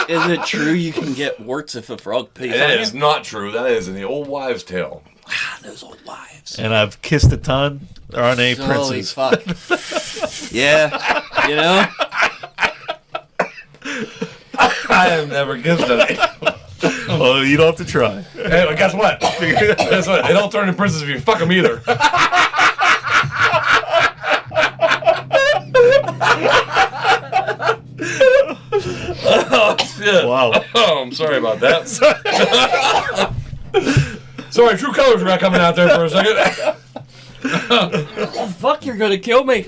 Is it true you can get warts if a frog pees That on is you? not true. That is in the old wives' tale. Ah, those old wives. And I've kissed a ton. There aren't any Holy princes. fuck. Yeah, you know? I have never kissed it. Oh, you don't have to try. Hey, but guess what? Guess what? They don't turn into princes if you fuck them either. Oh, shit. Wow. Oh, I'm sorry about that. Sorry, True Colors were not coming out there for a second. Oh, fuck, you're gonna kill me.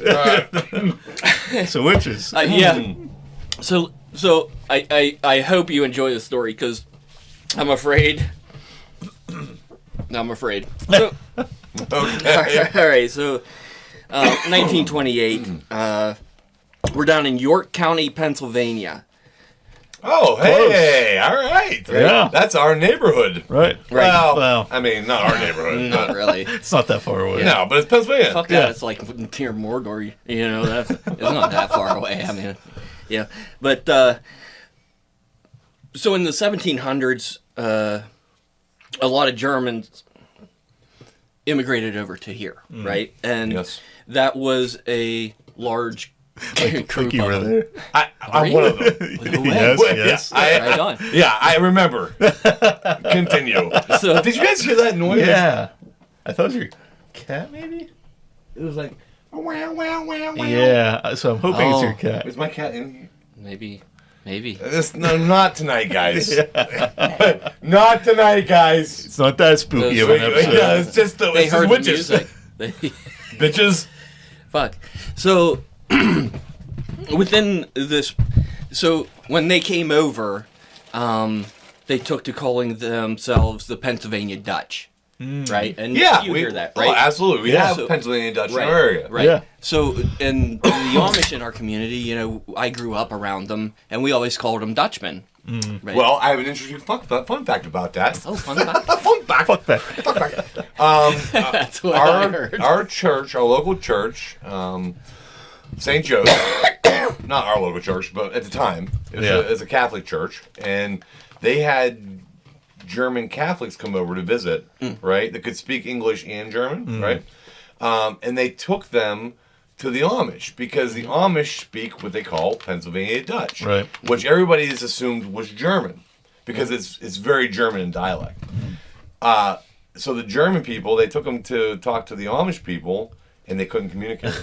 So witches. Yeah. So I hope you enjoy the story because I'm afraid. I'm afraid. So, Okay. all right. So, 1928. We're down in York County, Pennsylvania. Oh, hey, all right. Yeah. That's our neighborhood. Right. Well, I mean, not our neighborhood. Not really. It's not that far away. No, but it's Pennsylvania. Fuck that. It's like near Mordor. You know, it's not that far away. I mean, yeah. But so in the 1700s, a lot of Germans immigrated over to here, right? And Yes. that was a large group Think you of were them. there. I'm one of them. No way. Yes, Wait, yes. Right on. Yeah, I remember. Continue. So Did you guys hear that noise? Yeah. I thought it was your cat, maybe? It was like, wow, wow, wow, wow. Yeah. So I'm hoping it's Oh. your cat. Is my cat in here? maybe. No, not tonight, guys. Not tonight, guys. It's not that spooky of an episode. Yeah, it's just the They it's heard the witches. music. They, Bitches. fuck. So within this, so when they came over, they took to calling themselves the Pennsylvania Dutch. right? And Yeah, you we hear that, Oh, right? absolutely. We Yeah. have So- Pennsylvania Dutch Right, in our area. right. Yeah. So, and the Amish in our community, I grew up around them, and we always called them Dutchmen. Right? Well, I have an interesting fun fact about that. oh, fun fact. Fun fact. Fuck that. That's what I heard. Our church, our local church, St. Joe's, not our local church, but at the time, it was a Catholic church, and they had German Catholics come over to visit, right? That could speak English and German, right? And they took them to the Amish because the Amish speak what they call Pennsylvania Dutch, Right. which everybody has assumed was German because it's very German in dialect. So the German people, they took them to talk to the Amish people, and they couldn't communicate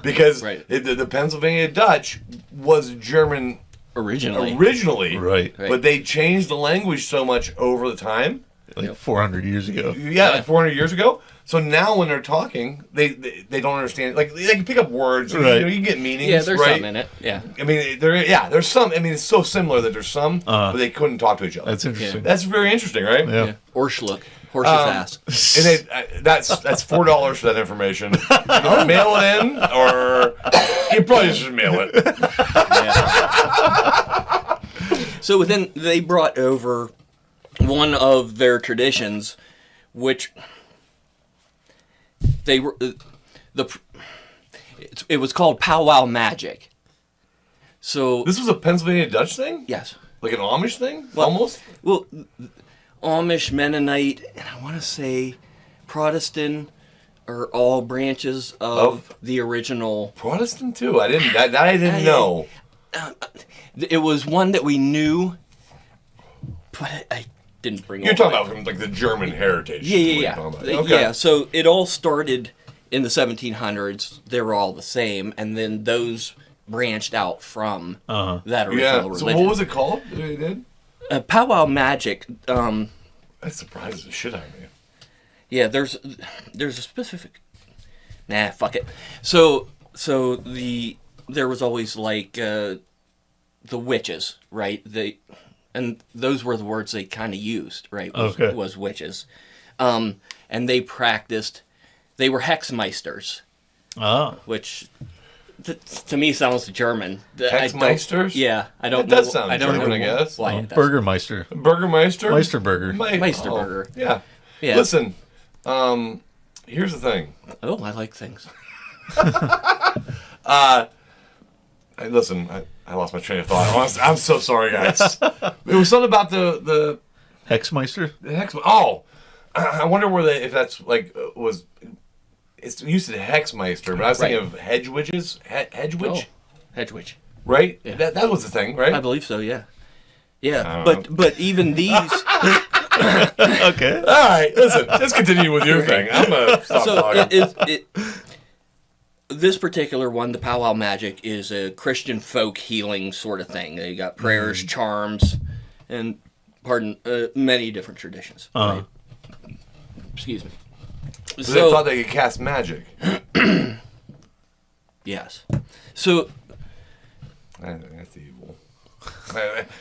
because Right. the Pennsylvania Dutch was German Originally. Right. but they changed the language so much over the time. Like 400 years ago. Yeah, like 400 years ago. So now when they're talking, they don't understand. Like they can pick up words. Right. You get meanings. Yeah, there's right? some in it. Yeah. I mean, there's some. I mean, it's so similar that there's some, but they couldn't talk to each other. That's interesting. That's very interesting, right? Yeah. Yeah. Horse's ass. And that's $4 for that information. You mail it in, or you probably should mail it. So then they brought over one of their traditions, which they were it was called powwow magic. So This was a Pennsylvania Dutch thing, yes, like an Amish thing, Well- almost. well, Amish, Mennonite, and I want to say Protestant are all branches of the original. Protestant too. I didn't know. It was one that we knew, but I didn't bring. You're all talking my- about from like the German heritage. Yeah, is yeah, what yeah. you're talking about. Okay. Yeah, so it all started in the 1700s. They were all the same, and then those branched out from that original Yeah. religion. So what was it called? That they did? Powwow magic. That surprises the shit out of me. Yeah, there's a specific. Nah, fuck it. So there was always like the witches, right? And those were the words they kind of used, right? Was witches, and they practiced. They were hexmeisters, which to me sounds German. Hexmeisters? Yeah, I don't It know. does sound I don't German, know I guess. why it does. Burgermeister. Burgermeister? Meisterburger. Meisterburger. Yeah. Yeah. Listen, here's the thing. Oh, I like things. Listen, I lost my train of thought. I'm so sorry, guys. It was something about the Hexmeister? hex. Oh, I wonder if that's like was. It's used to Hexmeister, but I was thinking of hedge witches. Hedge witch, Oh, hedge witch. right? Yeah. That was the thing, right? I believe so. Yeah. Yeah, I don't but even these. Okay. All right, listen. Let's continue with your thing. I'm gonna stop So talking. this particular one, the powwow magic, is a Christian folk healing sort of thing. They got prayers, charms, and many different traditions. Right? Excuse me. So they thought they could cast magic. Yes. So That's evil.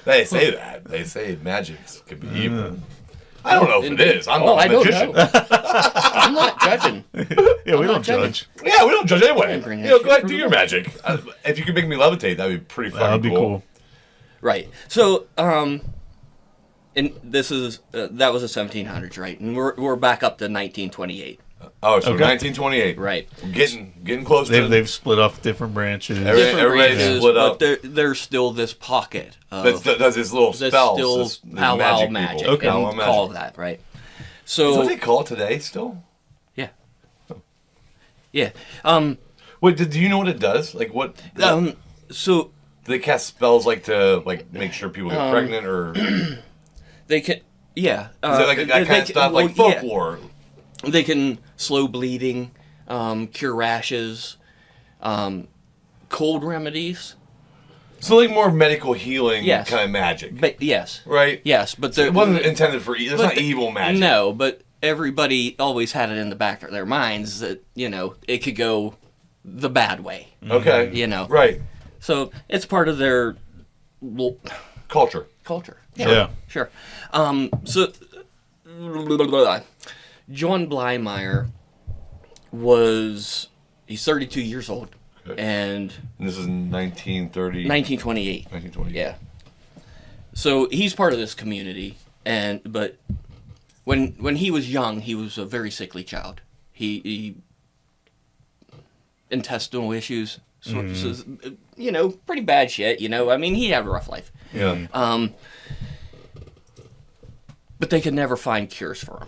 They say that. They say magic could be evil. I don't know if it is. I'm not I a don't magician. know. I'm not judging. Yeah, we don't not judging. judge. Yeah, we don't judge anyway. bring You that know, shit go ahead, through do the your wall. magic. If you could make me levitate, that'd be pretty fucking That'd be cool. Right. So and this is that was the 1700s, right? And we're back up to 1928. Oh, so Okay. 1928. Right. Getting close to. They've split off different branches. Everybody's branches, split up. but there's still this pocket of Does this little there's spells? still this powwow people. magic. Okay. And Powwow call magic. that right. Is that So what they call it today still? yeah, yeah. Wait, do you know what it does? Like what? So Do they cast spells like to make sure people get pregnant or is they can yeah. it like that kind of stuff like well, yeah. folklore? They can slow bleeding, cure rashes, cold remedies. So like more medical healing Yes. kind of magic, But yes, right? yes, but It wasn't intended for. There's but not evil magic. No, but everybody always had it in the back of their minds that it could go the bad way. Okay. Right. So it's part of their Culture. culture. Yeah. Sure. So John Blymeyer he's 32 years old. Okay. And this is 1930. 1928. 1928. Yeah. So he's part of this community, but when he was young, he was a very sickly child. He intestinal issues, so, pretty bad shit. I mean, he had a rough life. Yeah. But they could never find cures for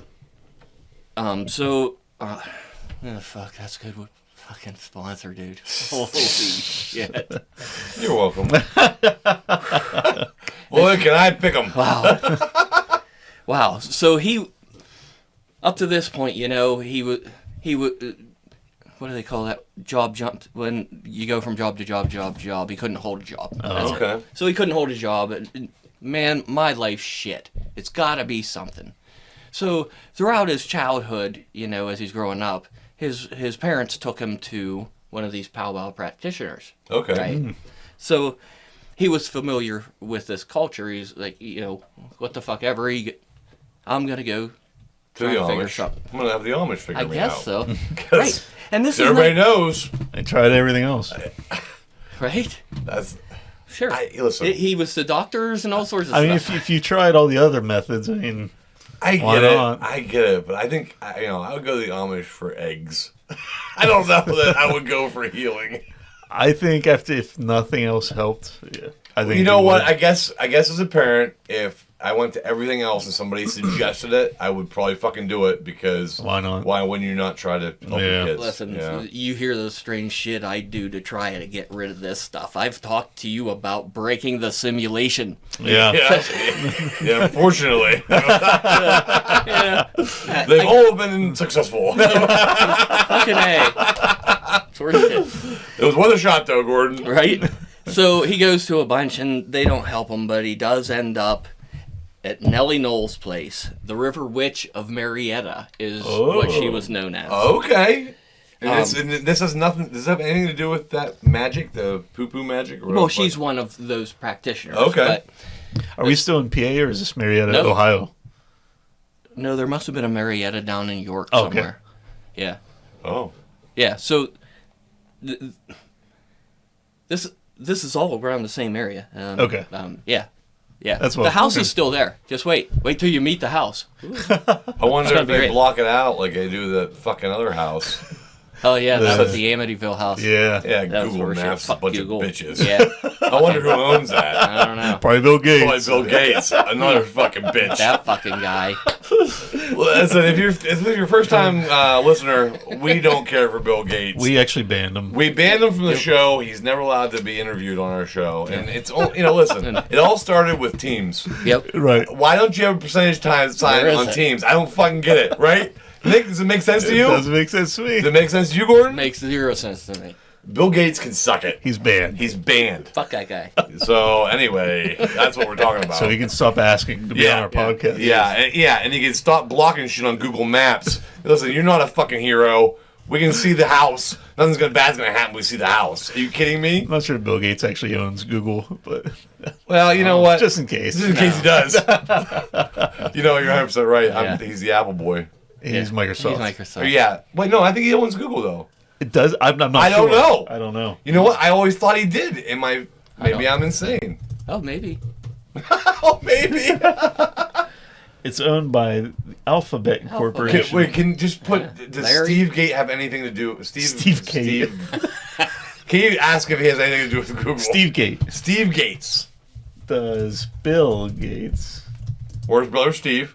him. Fuck, that's good. Fucking sponsor, dude. Holy shit. You're welcome. Boy, can I pick them. Wow. Wow. So up to this point, he would, what do they call that? Job jumped, when you go from job to job. He couldn't hold a job. Oh, okay. So he couldn't hold a job. And man, my life's shit. It's gotta be something. So throughout his childhood, as he's growing up, his parents took him to one of these powwow practitioners. Okay. Right? So he was familiar with this culture. He's like, what the fuck ever. I'm going to go to the figure Amish. something. I'm going to have the Amish figure me out. I guess so. Right. And this is everybody knows. I tried everything else. Right? That's... Sure. Listen. He was the doctors and all sorts of I mean, stuff. if you tried all the other methods, I mean... I why get it. not? I get it, but I think I would go to the Amish for eggs. I don't know that I would go for healing. I think if nothing else helped, yeah. I think what? I guess as a parent, if I went to everything else and somebody suggested it, I would probably fucking do it because why not? Why wouldn't you not try to help your kids? Listen, you hear the strange shit I do to try to get rid of this stuff. I've talked to you about breaking the simulation. Yeah. Yeah, fortunately. Yeah. They've all been successful. Fucking A. It's worth it. It was worth a shot, though, Gordon. Right? So he goes to a bunch, and they don't help him, but he does end up at Nellie Knoll's place. The River Witch of Marietta is what she was known as. Okay. And this has nothing. Does it have anything to do with that magic, the poo-poo magic? Or well, she's one of those practitioners. Okay. Are we still in PA or is this Marietta, No. Ohio? No, there must have been a Marietta down in York Okay. somewhere. Yeah. Oh. Yeah, so this is all around the same area. Okay. Yeah. Yeah. That's the house is still there. Just wait. Wait till you meet the house. I wonder gonna if be they great. block it out like they do the fucking other house. Oh, yeah, that was the Amityville house. Yeah. Yeah, That was Google horseshit. Maps, a Fuck bunch Google. of bitches. Yeah. I wonder who owns that. I don't know. Probably Bill Gates. Probably Bill Gates, another fucking bitch. That fucking guy. Listen, if you're your first time listener, we don't care for Bill Gates. We actually banned him. We banned him from the show. He's never allowed to be interviewed on our show. And it's listen, it all started with Teams. Yep. Right. Why don't you have a percentage time sign Where is on it? Teams? I don't fucking get it, right? Nick, does it make sense to It you? doesn't make sense to me. Does it make sense to you, Gordon? Makes zero sense to me. Bill Gates can suck it. He's banned. He's banned. Fuck that guy. So anyway, that's what we're talking about. So he can stop asking to be on our podcast. And he can stop blocking shit on Google Maps. Listen, you're not a fucking hero. We can see the house. Nothing's bad's gonna happen. We see the house. Are you kidding me? I'm not sure if Bill Gates actually owns Google, but Well, you know what? just in case. Just in case he does. You're 100% right. Yeah. He's the Apple boy. He's Microsoft. He's Microsoft. Yeah. Wait, no, I think he owns Google though. It does. I'm not I don't sure. know. I don't know. You know what? I always thought he did. Maybe I'm insane. Oh, maybe. Oh, maybe. It's owned by the Alphabet Corporation. Can you just put? Does Larry? Steve Gates have anything to do? Steve Gates. Can you ask if he has anything to do with Google? Steve Gates. Steve Gates. Does Bill Gates? Or his brother Steve.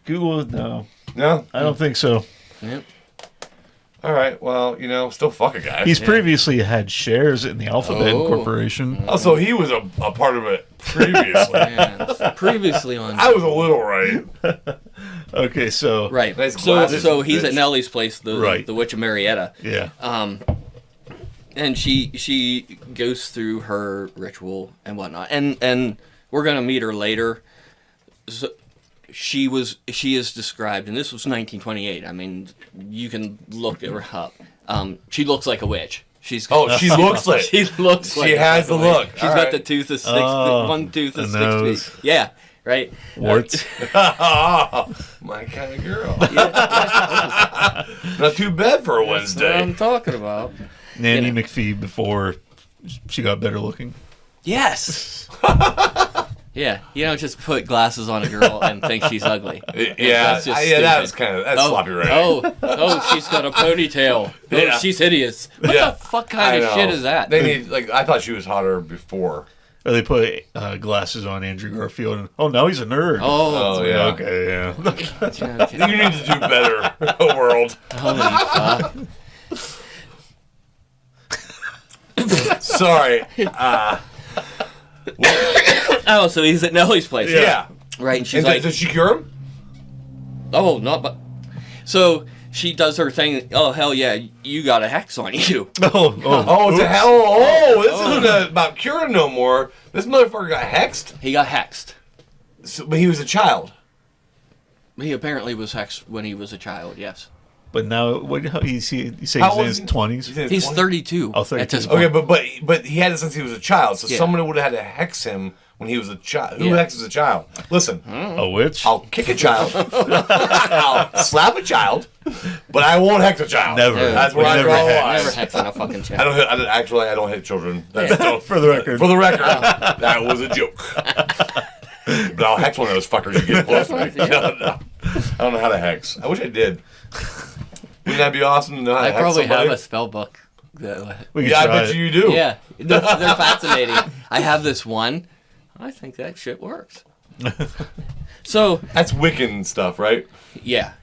Google? No, No. I don't think so. Yep. All right. Well, still fuck a guy. He's previously had shares in the Alphabet Oh. Corporation. Oh, so he was a part of it previously. Yeah. Previously on. I was a little right. Okay, so Right. Nice So glasses, he's bitch. at Nellie's place, Right. the Witch of Marietta. yeah, And she goes through her ritual and whatnot, and we're gonna meet her later. So she is described, and this was 1928. I mean, you can look her up. She looks like a witch. She's She looks like she looks like she has the look. She's All got right. the tooth of 6 Oh, one tooth of the 6 nose. feet. Yeah, right. Warts. My kind of girl. Not too bad for a That's what Wednesday. I'm talking about. Nanny You know. McPhee before she got better looking. Yes. Yeah, you don't just put glasses on a girl and think she's ugly. Yeah, That's just that was stupid. kind of sloppy writing. She's got a ponytail. Oh, Yeah. she's hideous. What Yeah. the fuck kind of I shit know. is that? They need I thought she was hotter before. Or they put glasses on Andrew Garfield and now he's a nerd. Oh yeah. Okay, yeah. Okay. You need to do better, world. Holy fuck. Sorry. Oh, so he's at Nellie's place. Yeah. Right, and she's And like, did she cure him? oh, not but. So she does her thing. Oh, hell yeah, you got a hex on you. Oh, it's a hell. Oh, this isn't about curing no more. This motherfucker got hexed. He got hexed. So, but he was a child. He apparently was hexed when he was a child, yes. But now, you say he's in How old his is he? 20s? He's 32 Oh, at 32. this point. Okay, but he had it since he was a child. So Yeah. someone would have had to hex him when he was a child. Who Yeah. hexes a child? Listen, A witch? I'll kick a child. I'll slap a child, but I won't hex a child. Never. That's where I Never draw the hex. line. Never hexing a fucking child. I don't hit children. That's For the record. For the record, that was a joke. But I'll hex one of those fuckers you get close to me. I don't know how to hex. I wish I did. Wouldn't that be awesome to know how to I hex probably somebody? have a spell book. We could Yeah, I try bet it. you do. Yeah, they're fascinating. I have this one. I think that shit works. So, That's Wiccan stuff, right? yeah.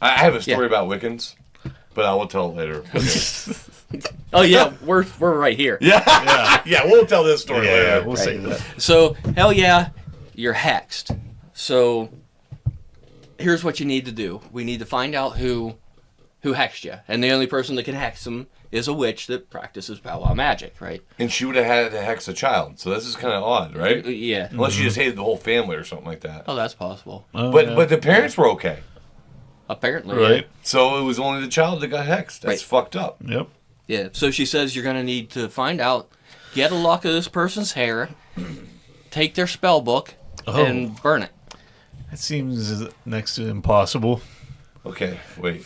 I have a story Yeah. about Wiccans, but I will tell it later. Okay. Oh yeah, we're right here. Yeah, we'll tell this story Yeah, later. we'll say that. So, hell yeah, you're hexed. So, here's what you need to do. We need to find out who hexed you. And the only person that can hex them is a witch that practices powwow magic, right? And she would have had to hex a child, so this is kind of odd, right? Yeah. Unless she just hated the whole family or something like that. Oh, that's possible. Oh, But yeah. but the parents were okay, Apparently. Right. so it was only the child that got hexed. That's Right. fucked up. Yep. Yeah. So she says you're going to need to find out, get a lock of this person's hair, take their spell book, and burn it. That seems next to impossible. Okay, wait.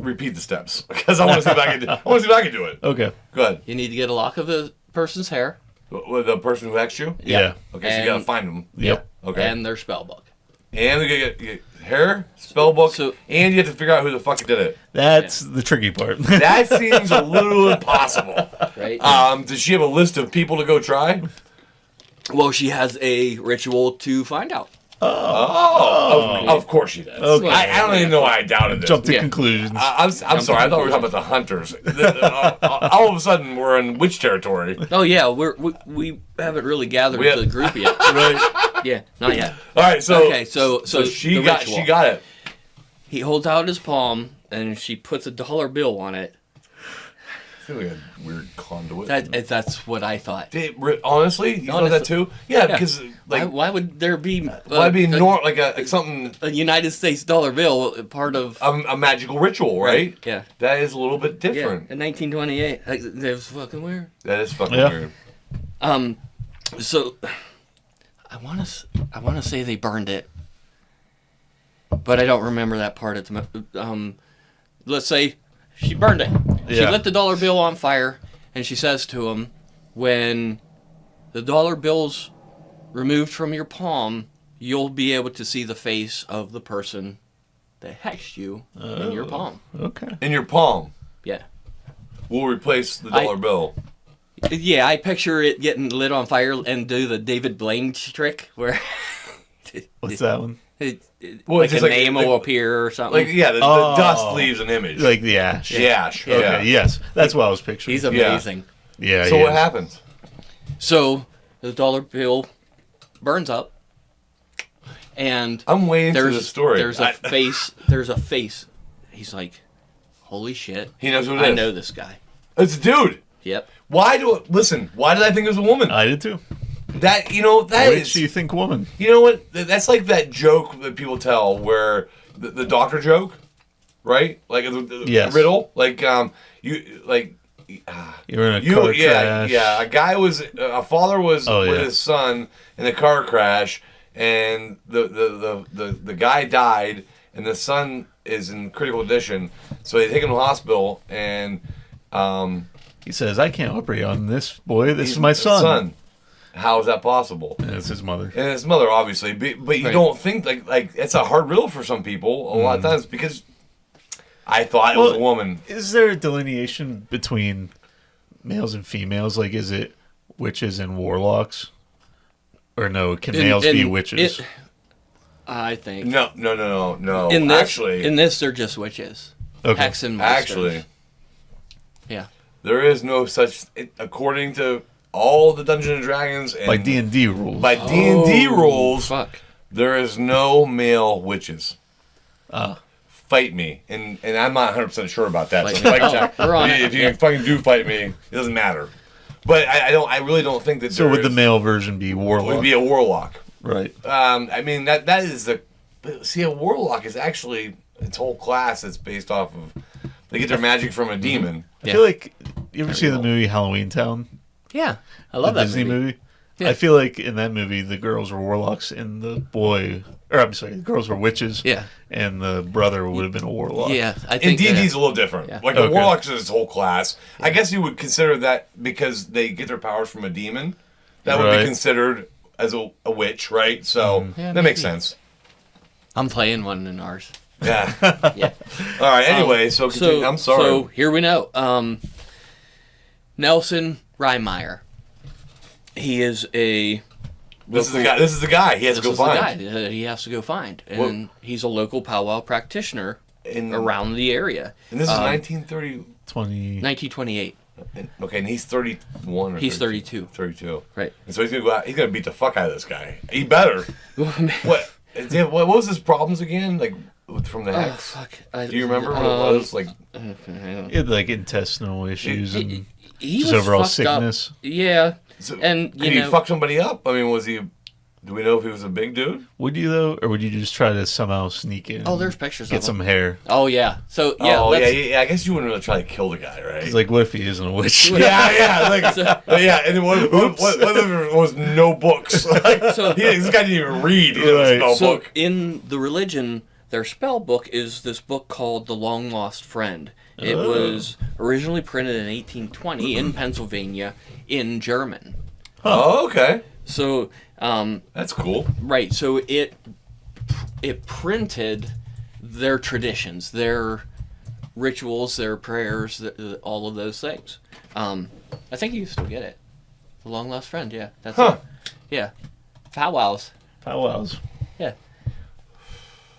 Repeat the steps because I want to see if I can. I want to see if I can do it. Okay. Go ahead. You need to get a lock of the person's hair. With the person who hexed you. Yeah. Okay, so you gotta find them. Yep. Okay. And their spell book. And we gotta get hair, spell book, So- and you have to figure out who the fuck did it. That's the tricky part. That seems a little impossible. Right? Does she have a list of people to go try? Well, she has a ritual to find out. Of course she does. Okay. I don't even know why I doubted this. Jump to Yeah. conclusions. I'm sorry. I thought we were talking about the hunters. All of a sudden, we're in witch territory. Oh yeah, we haven't really gathered We have- the group yet. right. Yeah, not yet. All right, so Okay, so she the got ritual. it. He holds out his palm and she puts a dollar bill on it. I feel like a weird conduit. That's what I thought. Honestly, you thought that too? Yeah, because like why would there be why be like something a United States dollar bill part of a magical ritual, right? Yeah. That is a little bit Yeah, different. in 1928. That was fucking weird. That is fucking Yeah. weird. So I want to say they burned it, but I don't remember that part at the let's say she burned it. She Yeah. lit the dollar bill on fire, and she says to him, when the dollar bill's removed from your palm, you'll be able to see the face of the person that hexed you in your palm. Okay. In your palm, Yeah. we'll replace the dollar bill. Yeah, I picture it getting lit on fire and do the David Blaine trick where What's that one? Well, like it's a just name will appear or something. Like the Oh. dust leaves an image. Like the ash. the ash. Yeah. Okay. Yes. That's what I was picturing. He's amazing. Yeah. So he what is. happens? So the dollar bill burns up, and I'm waiting for the story. There's a face. There's a face. He's like, "Holy shit! He knows who it I is. know this guy." It's a dude. Yep. Why did I think it was a woman? I did too. That Which is. do you think woman? You know what? That's like that joke that people tell where the doctor joke. right? Like Yes. riddle, like you like. You're in a car yeah, crash. yeah. A father was Oh, with yeah. his son in a car crash, and the guy died, and the son is in critical condition. So they take him to the hospital, and He says, I can't operate on this boy. This is my son. How is that possible? And it's his mother. And his mother, obviously, but you don't think like it's a hard riddle for some people a lot of times because I thought it was a woman. Is there a delineation between males and females? Like, is it witches and warlocks? Or no, can males be witches? I think. No. In this, Actually, in this, they're just witches. Okay. Hex and monsters. actually, Yeah. there is no such. According to all the Dungeons and Dragons and By D&D rules. by D&D rules, Fuck. there is no male witches. Ah. Fight me, and I'm not 100% sure about that. Like- So fight check. we're on it. If you fucking do fight me, it doesn't matter. But I really don't think that. So would the male version be warlock? would be a warlock? Right. I mean that is the. But see, a warlock is actually its whole class. That's based off of. They get their magic from a demon. I feel like, you ever see the movie Halloween Town? Yeah. I love The that Disney movie? Yeah. I feel like in that movie, the girls were warlocks and the girls were witches. Yeah. And the brother would have been a warlock. Yeah. I And think D&D's a little different. Yeah. Like Okay. a warlock is its whole class. I guess you would consider that because they get their powers from a demon. That would be Right. considered as a witch, right? So Yeah, that makes maybe. sense. I'm playing one in ours. Yeah. Yeah. All right. Anyway, so continue. I'm sorry. So here we know. Nelson Reinmeyer. He is a. this is the guy. This is the guy. He has to This go is the find. guy that he has to go find, and he's a local powwow practitioner In- around the area. And this is 1930. 1928. Okay, and he's 31 or He's 32. 32. 32. Right. And so he's gonna go out. He's gonna beat the fuck out of this guy. He better. What? What was his problems again? Like from the Oh hex? fuck! Do you remember what it was? Like He had like intestinal issues and He just was overall fucked up. sickness. Yeah, so and could he fuck somebody up? I mean, was he? Do we know if he was a big dude? Would you though, or would you just try to somehow sneak in? Oh, and there's pictures Get of some him. hair. Oh yeah. So yeah. Oh let's- yeah. I guess you wouldn't really try to kill the guy, right? It's like, what if he isn't a witch? yeah. Like, So- yeah. And then what if there was no books? Like, So- this guy didn't even read. He didn't Right. spell So book. in the religion, their spell book is this book called The Long Lost Friend. It Oh. was originally printed in 1820 in Pennsylvania in German. Oh, okay. So, That's cool. right. So it printed their traditions, their rituals, their prayers, all of those things. I think you still get it. The Long Lost Friend. Yeah, that's Huh. it. Yeah, powwows. Powwows. Yeah,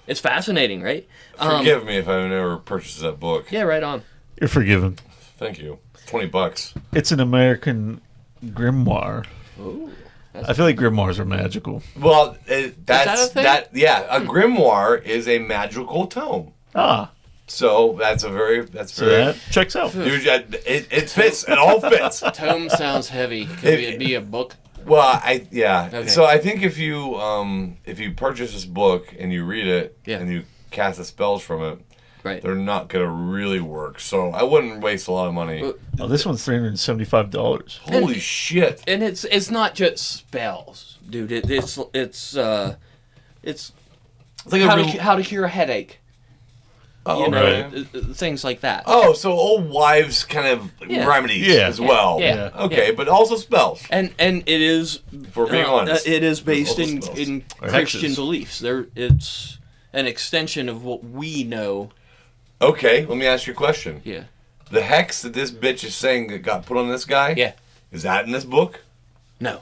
it's fascinating, right? Forgive me if I never purchased that book. Yeah, right on. You're forgiven. Thank you. $20. It's an American grimoire. Ooh, I feel like grimoires are magical. Well, that that's a thing? yeah. A grimoire is a magical tome. Ah, So that's so very. that checks out. Dude, it fits. It all fits. tome sounds heavy. Could it be a book? Well, yeah. Okay. So I think if you purchase this book and you read it Yeah. and you cast the spells from it, Right. they're not gonna really work. So I wouldn't waste a lot of money. Well, Oh, this one's $375. Holy shit! And it's not just spells, dude. It's It's like how to cure a headache. oh, You know, right. things like that. Oh, so old wives kind of Yeah. remedies Yeah. as well. Yeah. Okay, Yeah. but also spells. And it is For being honest, it is based There's in also spells. Or Christian hexes. beliefs. It's an extension of what we know. Okay, let me ask you a question. Yeah. The hex that this bitch is saying that got put on this guy, Yeah. is that in this book? No.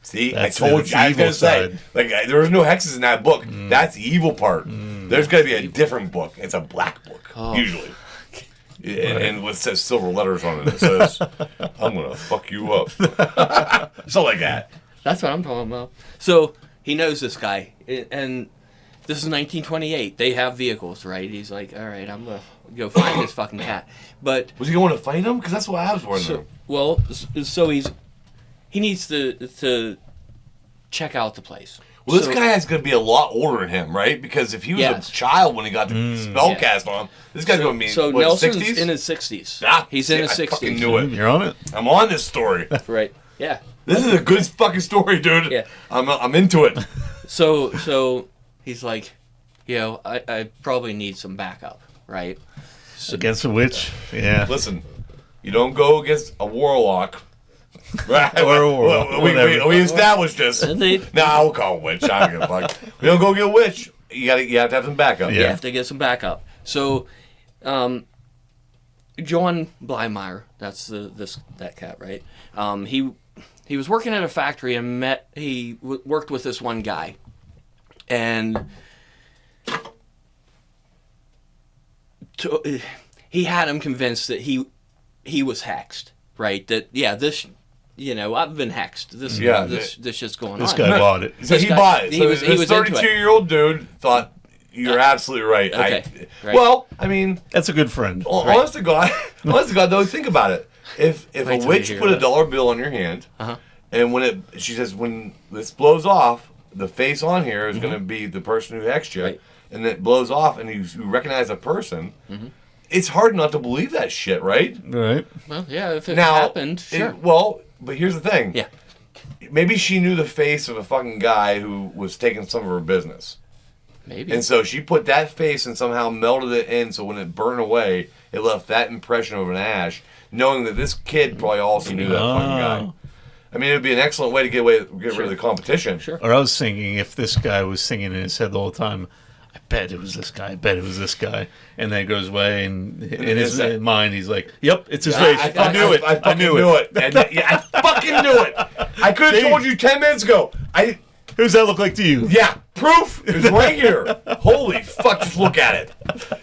See, That's I told the you. I was evil gonna say, side. like, there was no hexes in that book. That's the evil part. There's got to be a different book. It's a black book, Oh. usually. And with says silver letters on it, it says, "I'm gonna fuck you up." Something like that. That's what I'm talking about. So he knows this guy, and this is 1928. They have vehicles, right? He's like, all right, I'm gonna go find this fucking cat. But Was he going to find him? Because that's what I was wondering. so he needs to check out the place. Well, this guy is going to be a lot older than him, right? Because if he was a child when he got the spell cast on him, this guy's going to be so what, Nelson's 60s? in his 60s. Ah, he's in his 60s. I fucking knew it. You're on it. I'm on this story. Right. Yeah. This is a good fucking story, dude. Yeah. I'm into it. So he's like, I probably need some backup, right? So, Against a witch? Yeah. Listen, you don't go against a warlock. Right? Or we established this. They- Nah, we'll call a witch. I don't give a fuck. We don't go get a witch. You have to have some backup. You have to get some backup. So, John Blymeyer, that's that cat, right? He was working at a factory and worked with this one guy, and he had him convinced that he was hexed, right? That this. I've been hexed. This shit's going on. This guy bought it. So he bought it. So He was this into it. 32-year-old dude thought you're absolutely right. Okay, right. Well, I mean, That's a good friend. honest to God, though, think about it. If Wait a till witch you hear put a that. dollar bill on your hand, and she says when this blows off, the face on here is going to be the person who hexed you, Right. and it blows off, and you recognize a person. It's hard not to believe that shit, right? Right. Well, yeah, if it Now, happened, sure. But here's the thing. Yeah. Maybe she knew the face of a fucking guy who was taking some of her business. Maybe. And so she put that face and somehow melted it in so when it burned away, it left that impression of an ash, knowing that this kid probably also knew that fucking guy. I mean, it would be an excellent way to get rid of the competition. Sure. Or I was thinking if this guy was singing in his head the whole time, I bet it was this guy. I bet it was this guy. And then it goes away, and in his mind, he's like, "Yep, it's his face. I knew it. I fucking knew it. I fucking knew it. I could have told you 10 minutes ago. Who's that look like to you?" Yeah, proof is right here. Holy fuck, just look at it.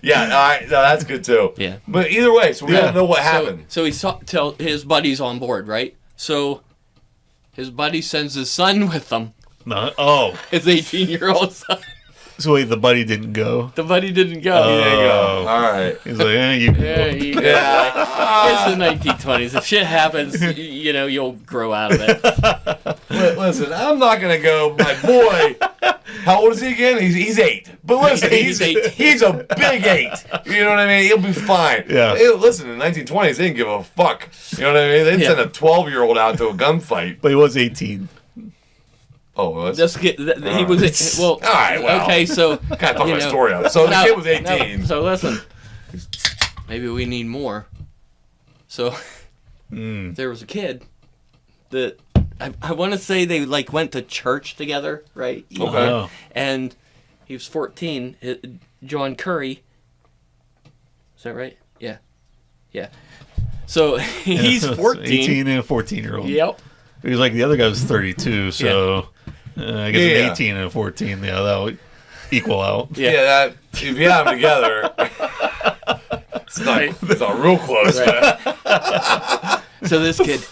Yeah, all right, no, that's good too. Yeah. But either way, so we don't know what happened. So he tell his buddies on board, right? So his buddy sends his son with them. No. Oh, His 18-year-old son. so wait, the buddy didn't go. The buddy didn't go. There you go. All right. He's like, you can Yeah, go. you go. It's the 1920s. If shit happens, you'll grow out of it. Listen, I'm not gonna go. My boy, how old is he again? He's 8. But listen, He's 8. He's a big 8. You know what I mean? He'll be fine. Yeah. Listen, in the 1920s, they didn't give a fuck. You know what I mean? They'd send a 12-year-old out to a gunfight. But he was 18. Oh, well, that's Just get. He was. Well. all right. Well, Okay, so. kind of fuck my story up. So the kid was 18. So listen. Maybe we need more. So there was a kid that I want to say they went to church together, right? Okay. Oh. And he was 14. John Curry. Is that right? Yeah. Yeah. So he's 14. 18 and a 14-year-old. Yep. He was like, the other guy was 32, so I guess an 18 and a 14, yeah, that would equal out. Yeah. That if you have them together, it's not real close. Right. So this kid,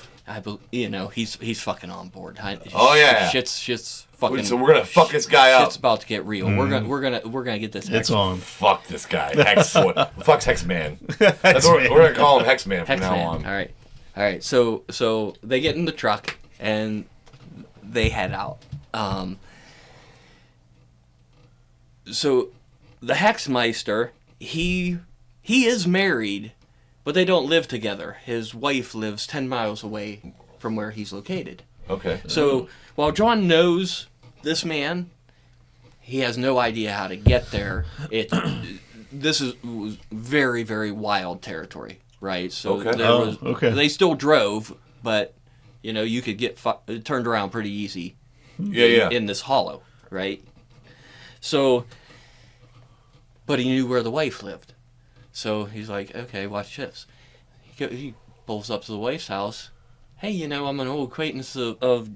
he's fucking on board. Oh, yeah. Shit's fucking. So we're gonna fuck this guy up. Shit's about to get real. We're gonna get this. It's on. Fuck this guy. Fuck's Hex Man. That's what we're gonna call him, Hex Man from Hex now Man. on. All right. So they get in the truck and they head out. So the Hexmeister, he is married, but they don't live together. His wife lives 10 miles away from where he's located. Okay. So while John knows this man, he has no idea how to get there. This was very, very wild territory, right? So they still drove, but you could get turned around pretty easy. Yeah. In this hollow, right? So, but he knew where the wife lived. So he's like, okay, watch this. He pulls up to the wife's house. Hey, I'm an old acquaintance of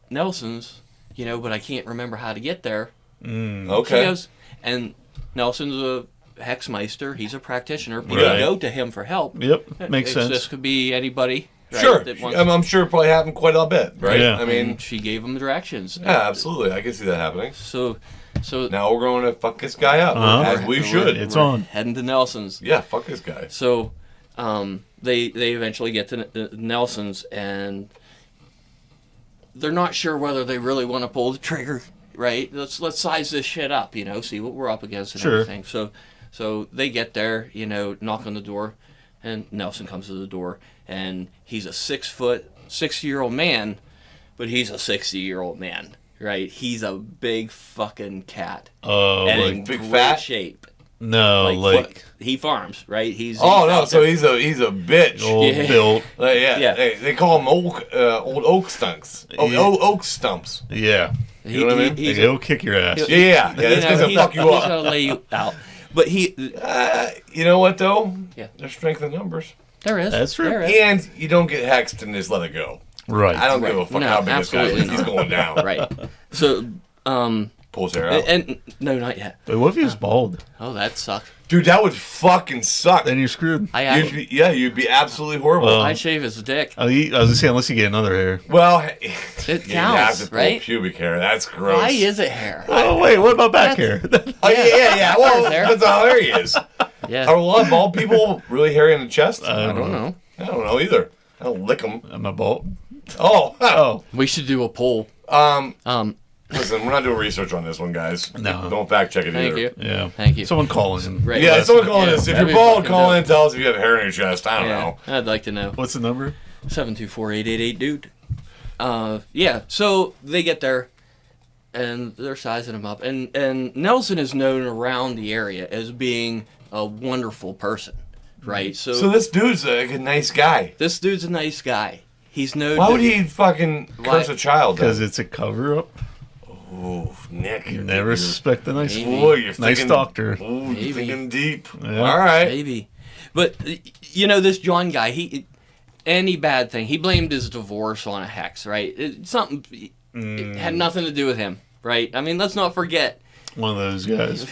Nelson's, but I can't remember how to get there. Okay. She goes, and Nelson's a Hexmeister. He's a practitioner. People Right. go to him for help. Yep, makes sense. This could be anybody. Right, Sure. that wants- I'm sure it probably happened quite a bit, right? Yeah. I mean, and she gave him directions. yeah, absolutely. I can see that happening. So Now we're going to fuck this guy up, as we should. It's we're on. heading to Nelson's. Yeah, fuck this guy. So they eventually get to Nelson's, and they're not sure whether they really want to pull the trigger. right? Let's size this shit up, see what we're up against and Sure. everything. So they get there, knock on the door, and Nelson comes to the door, and he's a 60-year-old man, but he's a 60-year-old man, right? He's a big fucking cat. Oh, and like in big great fat? shape. no, like He farms, right? He's Oh no, out so there. he's a bitch. old Yeah. built. Yeah. Yeah. They call him old oak stunks. Yeah. Oak stumps. Yeah, You know what I mean? he's he'll kick your ass. Yeah. This guy's gonna fuck you He's up. gonna lay you out. But You know what though? Yeah. There's strength in numbers. there is. That's true. There is. And you don't get hexed and just let it go. Right. I don't give a Right. fuck No, how big this guy is. absolutely He's not. going down. Right. So, Pulls hair out. and no, not yet. Wait, what if he was bald? Oh, that sucked. Dude, that would fucking suck. Then you're screwed. You'd be absolutely horrible. Well, I shave his dick. I was gonna say, unless you get another hair. Well, It you'd have counts, to pull right? pubic hair. That's gross. Why is it hair? Oh wait, what about back hair? Oh yeah. Well, There's hair. depends on how hairy he is. Yeah. Are a lot of bald people really hairy in the chest? I don't know. I don't know either. I don't lick them. I'm not bald. Oh. Oh, We should do a poll. Listen, we're not doing research on this one, guys. No. Don't fact check it Thank either. you. yeah. Thank you. Someone call in. Right. Yeah, Yes. someone calling Yeah, us. If that'd you're be bald, fucking call dope. in and tell us if you have hair in your chest. I don't Yeah, know. I'd like to know. What's the number? 724-888 dude. Yeah. So they get there, and they're sizing him up, and Nelson is known around the area as being a wonderful person, right? So this dude's like a nice guy. This dude's a nice guy. He's known. Why to- would he fucking curse Why? a child? Because it's a cover up. Ooh, Nick. You never suspect the nice. Maybe. Boy, you're Nice thinking, doctor. Ooh, Maybe. you're thinking deep. Yeah. All right. Maybe. But, this John guy, any bad thing, he blamed his divorce on a hex, right? It had nothing to do with him, right? I mean, let's not forget. One of those guys.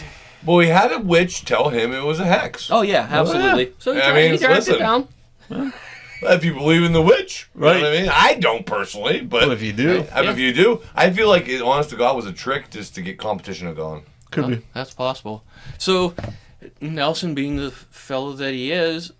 Well, he had a witch tell him it was a hex. Oh, yeah, absolutely. So he I tried, mean, he tracked listen. it down. If you believe in the witch, Right. You know what I mean? I don't personally, but Well, if you do, if you do, I feel like it, honest to God, was a trick just to get competition going. could be. That's possible. So, Nelson, being the fellow that he is,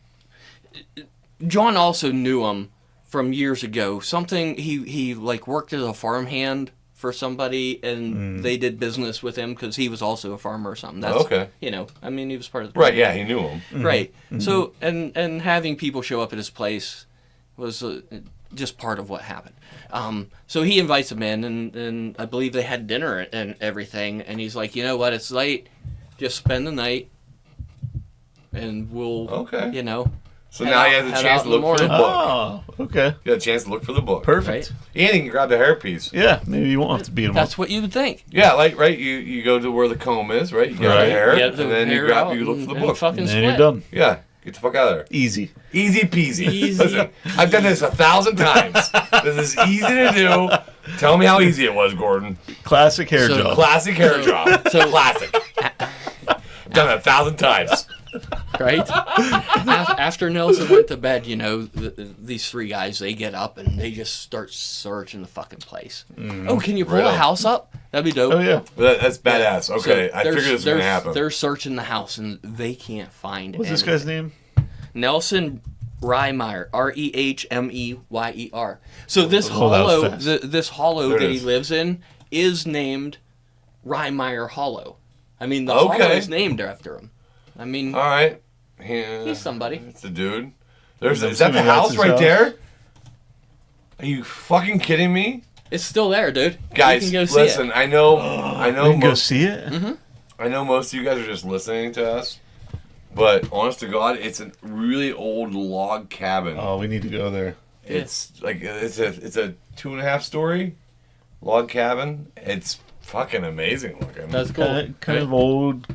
John also knew him from years ago. Something he like worked as a farmhand for somebody, and they did business with him because he was also a farmer or something. That's, Okay. I mean, he was part of the Right? Yeah, he knew him. Right. So, and having people show up at his place was just part of what happened. So he invites him in, and I believe they had dinner and everything. And he's like, you know what? It's late. Just spend the night, and we'll, Okay. So head now out- he has a head chance out to in the look for the morning. book. Oh, okay. You got a chance to look for the book. Perfect. And he can grab the hairpiece. Yeah, maybe you won't have to beat him That's up. what you would think. Yeah, like right. You go to where the comb is, right? You get Right. the hair, Get the and then hair you out look for the and book. fucking And then split. you're done. Yeah, get the fuck out of there. Easy. Easy peasy. Easy. Listen, I've done this 1,000 times. This is easy to do. Tell me how easy it was, Gordon. Classic hair So- job. Classic hair job. so- Classic. Done it 1,000 times. Right? After Nelson went to bed, these three guys, they get up and they just start searching the fucking place. Oh, can you pull Right a on. house up? That'd be dope. Oh yeah. That's badass. Okay, So I figured this was going to happen. They're searching the house and they can't find What's this anything. guy's name? Nelson Rehmeyer, Rehmeyer. So this Oh, that was hollow, fast. this hollow There it that he is. lives in is named Rehmeyer Hollow. I mean, the Okay. hollow is named after him. I mean, All right. Yeah, he's somebody. it's a dude. Is that the assuming that's house his right house. there? Are you fucking kidding me? It's still there, dude. Guys, you can go see listen, it. I know We can go most see it. I know most of you guys are just listening to us, but honest to God, it's a really old log cabin. Oh, we need to go there. It's like it's a 2.5 story log cabin. It's fucking amazing looking. That's cool. Kind of old,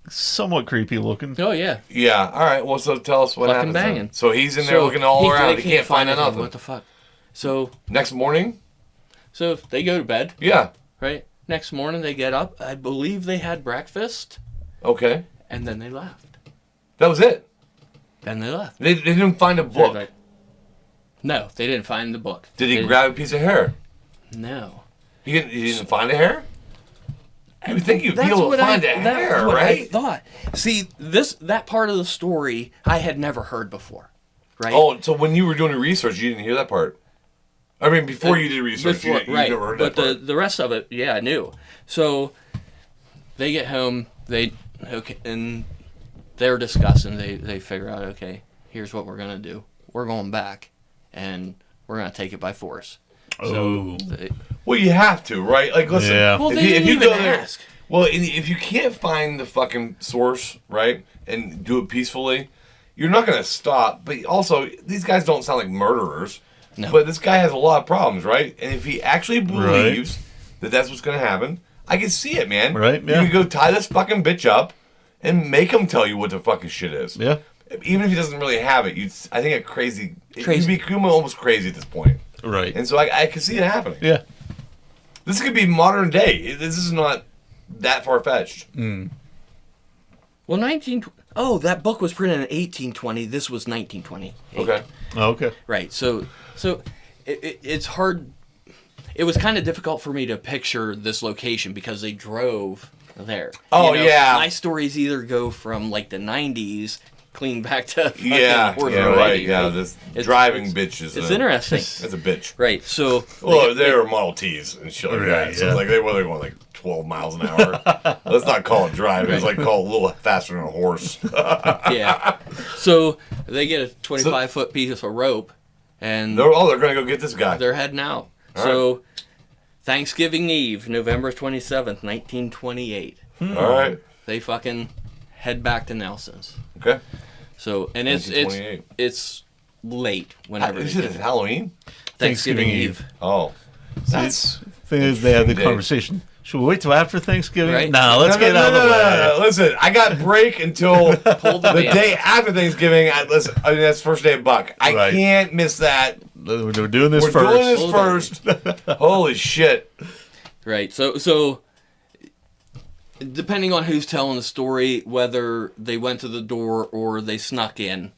somewhat creepy looking. Oh yeah. Yeah. All right. Well, so tell us what Fucking happens. then. banging. So he's in there looking all they around. He can't find anything. nothing. What the fuck? So Next morning. they go to bed, Yeah. right? Next morning they get up. I believe they had breakfast, Okay. and then they left. That was it. Then they left. They didn't find a book. Like, no, they didn't find the book. Did he They- grab a piece of hair? No. He didn't find a hair? You would think you'd be That's able to what find a that's hair, what I right? thought. See, that part of the story I had never heard before, right? Oh, so when you were doing your research, you didn't hear that part? I mean, before you did research, you right? never heard But that part. the rest of it, yeah, I knew. So they get home, and they're discussing. They figure out, okay, here's what we're gonna do. We're going back, and we're gonna take it by force. Oh. Well, you have to, right? Like, listen. Yeah. Well, if they you, didn't if you even go there, ask. well, if you can't find the fucking source, right, and do it peacefully, you're not gonna stop. But also, these guys don't sound like murderers. No. But this guy has a lot of problems, right? And if he actually believes that that's what's gonna happen, I can see it, man. Right, yeah. You can go tie this fucking bitch up and make him tell you what the fucking shit is. Yeah. Even if he doesn't really have it, I think it Crazy. you'd become almost crazy at this point. Right. And so I can see it happening. Yeah. This could be modern day. This is not that far-fetched. Well, that book was printed in 1820. This was 1920. Okay. Oh, okay. Right. So it's hard. It was kind of difficult for me to picture this location because they drove there. Oh, yeah. My stories either go from like the 90s clean back to Yeah, Horse yeah, Road right. 80, Yeah, this It's- driving it's- bitch is It's a, interesting. That's a bitch. Right. So Well, they were Model Ts and shit like Right, that. So yeah. it's like they were going like 12 miles an hour. Let's not call it driving. It's like call it a little faster than a horse. yeah. So they get a 25-foot piece of rope, and they're going to go get this guy. they're heading out. So Thanksgiving Eve, November 27th, 1928. All right. They fucking head back to Nelson's. Okay. So, and it's 1928. late whenever Is they it get there. Halloween? Thanksgiving Thanksgiving Eve. Oh. That's... Thing is, they had the Days. conversation. Should we wait till after Thanksgiving? Right. Nah, let's get out of the way. Listen, I got break until Pull the the band. day after Thanksgiving. I mean, that's first day of Buck. I Right. can't miss that. We're doing this We're first. doing this Hold first. Holy shit. Right. So depending on who's telling the story, whether they went to the door or they snuck in.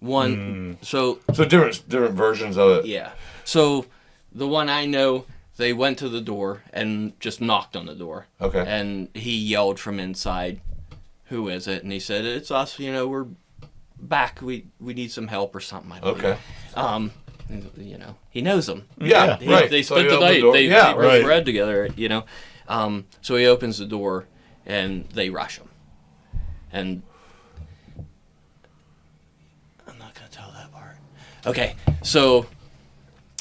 So different versions of it. yeah. So the one I know, they went to the door and just knocked on the door. Okay. And he yelled from inside, "Who is it?" And he said, "It's us. We're back. We need some help or something." I believe. Okay. He knows them. Yeah, right. They So spent he the opened the night. door. They Yeah, broke right. bread together. So he opens the door, and they rush him. And I'm not gonna tell that part. Okay, so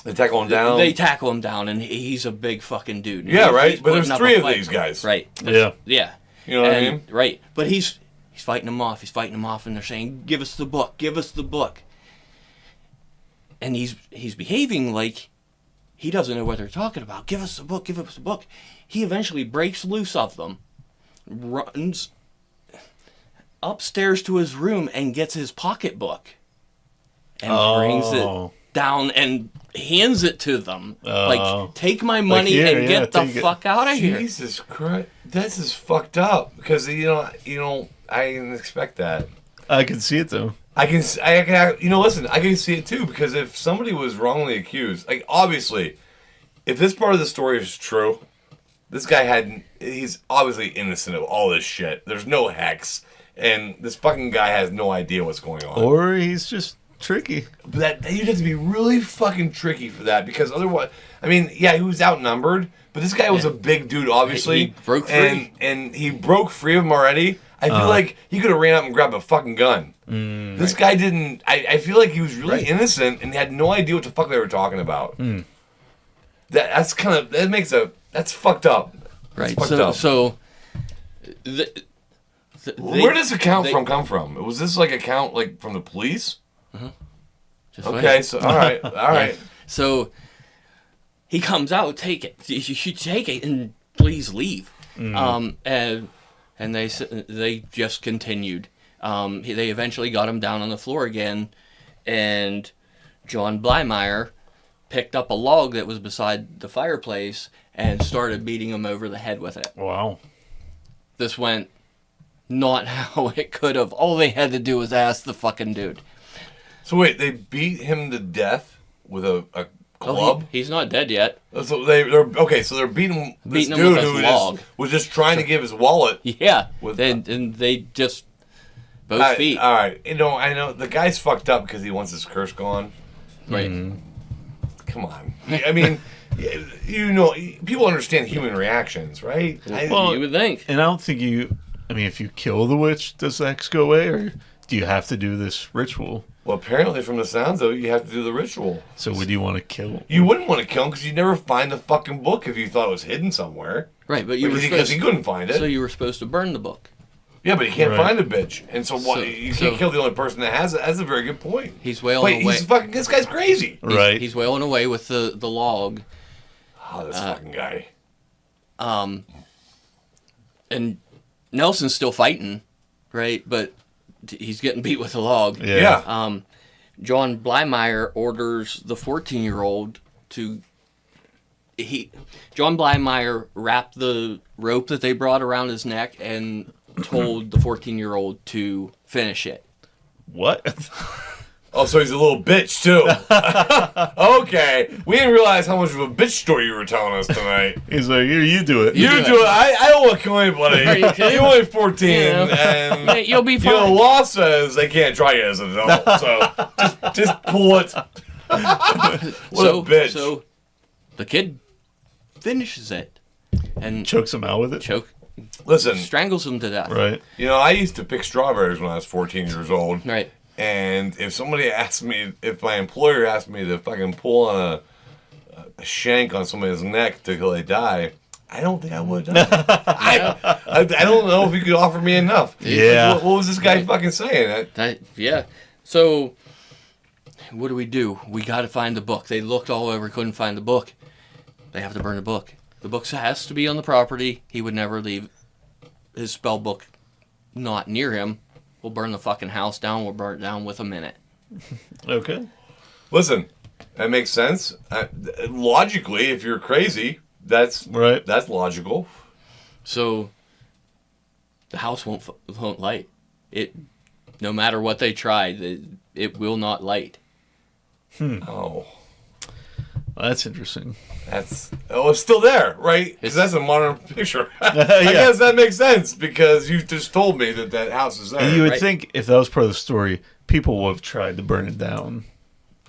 They tackle him down. they tackle him down, and he's a big fucking dude. Yeah, right? He's But there's putting up three a of fight. these guys. Right. Yeah. Yeah. You know what I mean? Right. But he's fighting them off. He's fighting them off, and they're saying, "Give us the book. Give us the book." And he's behaving like he doesn't know what they're talking about. Give us the book. Give us the book. He eventually breaks loose of them, runs upstairs to his room, and gets his pocketbook, and brings it down and hands it to them. Like, take my money here, and yeah, get the take it. fuck out of here. Jesus Christ. This is fucked up. Because, I didn't expect that. I can see it though. I can, listen, I can see it too, because if somebody was wrongly accused, like, obviously, if this part of the story is true, this guy he's obviously innocent of all this shit. There's no hex, and this fucking guy has no idea what's going on. Or he's just tricky. But you'd have to be really fucking tricky for that, because otherwise, I mean, yeah, he was outnumbered, but this guy was a big dude, obviously. He broke free. And he broke free of him already. I feel like he could have ran up and grabbed a fucking gun. This guy didn't. I feel like he was really innocent and had no idea what the fuck they were talking about. That's fucked up. That's Right. fucked up. Where does the count come from? Was this like a count like from the police? Just Okay, wait. so all right. So he comes out, take it. You should take it and please leave. And they just continued. They eventually got him down on the floor again, and John Blymeyer picked up a log that was beside the fireplace and started beating him over the head with it. Wow. This went not how it could have. All they had to do was ask the fucking dude. So wait, they beat him to death with a club? He's not dead yet. So they're beating this Beating him dude with who his log. was just trying to give his wallet. Yeah. With- And they just both All feet. right. I know the guy's fucked up because he wants his curse gone. Right. come on. I mean, people understand human reactions, right? Well, you would think. And I don't think if you kill the witch, does the hex go away, or do you have to do this ritual? Well, apparently, from the sounds of it, you have to do the ritual. So would you want to kill? You wouldn't want to kill him because you'd never find the fucking book if you thought it was hidden somewhere. Right, but because he couldn't find it. So you were supposed to burn the book. Yeah, but he can't Right. find the bitch, and so you can't kill the only person that has it. That's a very good point. He's wailing away. This guy's crazy. Right. He's wailing away with the log. Oh, this fucking guy. And Nelson's still fighting, right? But he's getting beat with a log. Yeah. John Blymeyer orders the 14-year-old to... John Blymeyer wrapped the rope that they brought around his neck and told the 14-year-old to finish it. What? Oh, so he's a little bitch, too. Okay. We didn't realize how much of a bitch story you were telling us tonight. He's like, here, you do it. You do it. I don't want to kill anybody. Are you kidding? You're only 14, Yeah. and You'll be the fine. law says they can't try you as an adult. So just pull it. What a bitch. So the kid finishes it and Chokes him out with it. Listen, strangles him to death. Right. I used to pick strawberries when I was 14 years old. Right. And if my employer asked me to fucking pull on a shank on somebody's neck till they die, I don't think I would have done it. I don't know if you could offer me enough. Yeah. What was this guy fucking saying? Yeah. So what do? We got to find the book. They looked all over, couldn't find the book. They have to burn the book. The book has to be on the property. He would never leave his spell book not near him. We'll burn the fucking house down. We'll burn it down with a minute. Okay. Listen, that makes sense. Logically, if you're crazy, that's right. That's logical. So the house won't light. It, no matter what they try, it will not light. Oh, That's interesting. it's still there, right? Because that's a modern picture. I Yeah. guess that makes sense because you just told me that house is there. And you would Right. think if that was part of the story, people would have tried to burn it down.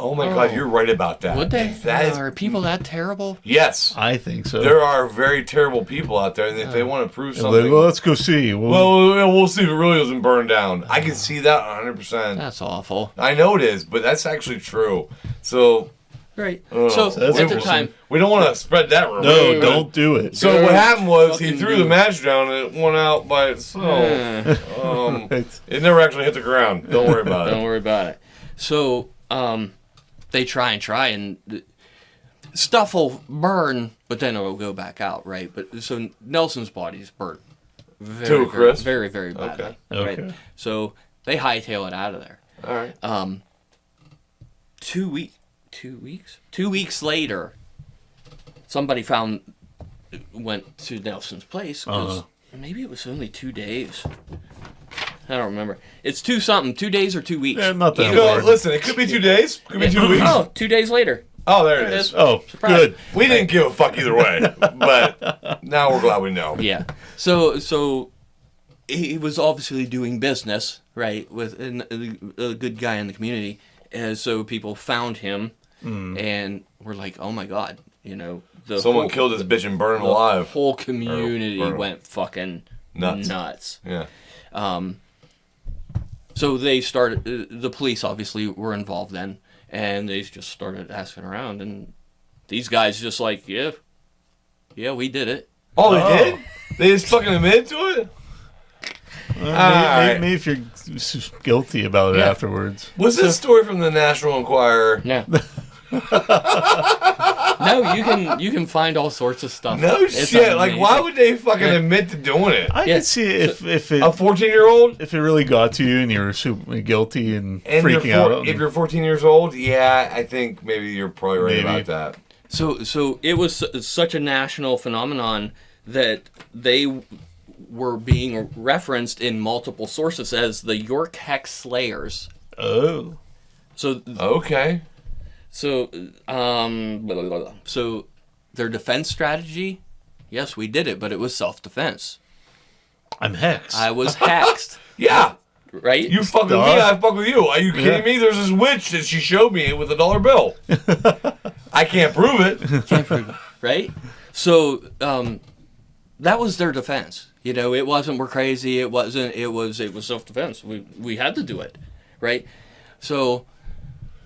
Oh my God, you're right about that. Would they? That is, Are people that terrible? yes. I think so. There are very terrible people out there, and if they want to prove They're like, something, well, let's go see. we'll see if it really doesn't burn down. I can see that 100%. That's awful. I know it is, but that's actually true. So, Right. So So that's at the interesting. time, we don't want to spread that rumor. No, but- don't do it. So what happened was he Fucking threw do the it. match down and it went out by itself. Right. It never actually hit the ground. Don't worry about don't it. worry about it. So they try and stuff will burn, but then it'll go back out, right? But so Nelson's body's burnt Too, Chris? very, very badly. Okay. Right? So they hightail it out of there. All right. 2 weeks later, somebody went to Nelson's place. 'Cause maybe it was only 2 days. I don't remember. It's 2 days or 2 weeks. Yeah, not that Either No, way. hard. listen, it could be 2 days. Could be 2 weeks. Oh, 2 days later. Oh, there it There it is. is. Oh, Surprise. good. We didn't give a fuck either way, but now we're glad we know. Yeah. So he was obviously doing business, right, with a good guy in the community. And so people found him and were like, oh my God, Someone killed this bitch and burned him alive. The whole community Or burn him. went fucking nuts. Yeah. So they started, the police obviously were involved then, and they just started asking around, and these guys just like, yeah, we did it. Oh, they did? They just fucking admitted to it? Maybe if you're guilty about it Yeah. afterwards. Was this story from the National Enquirer? No. No, you can find all sorts of stuff. No It's shit. Like, why amazing. would they fucking admit to doing it? I Yeah. could see it if it A 14-year-old? if it really got to you and you were super guilty and freaking out. If you're 14 years old, yeah, I think maybe you're probably right Maybe. about that. So it was such a national phenomenon that they were being referenced in multiple sources as the York Hex Slayers. Oh. So Okay. So their defense strategy, yes, we did it, but it was self-defense. I'm Hex. I was hexed, Yeah. right? You fuck with me, I fuck with you. Are you kidding me? There's this witch that she showed me with a $1 bill. I can't prove it. Can't prove it, right? So that was their defense. You know, it wasn't we're crazy. It wasn't. It was self-defense. We had to do it, right? So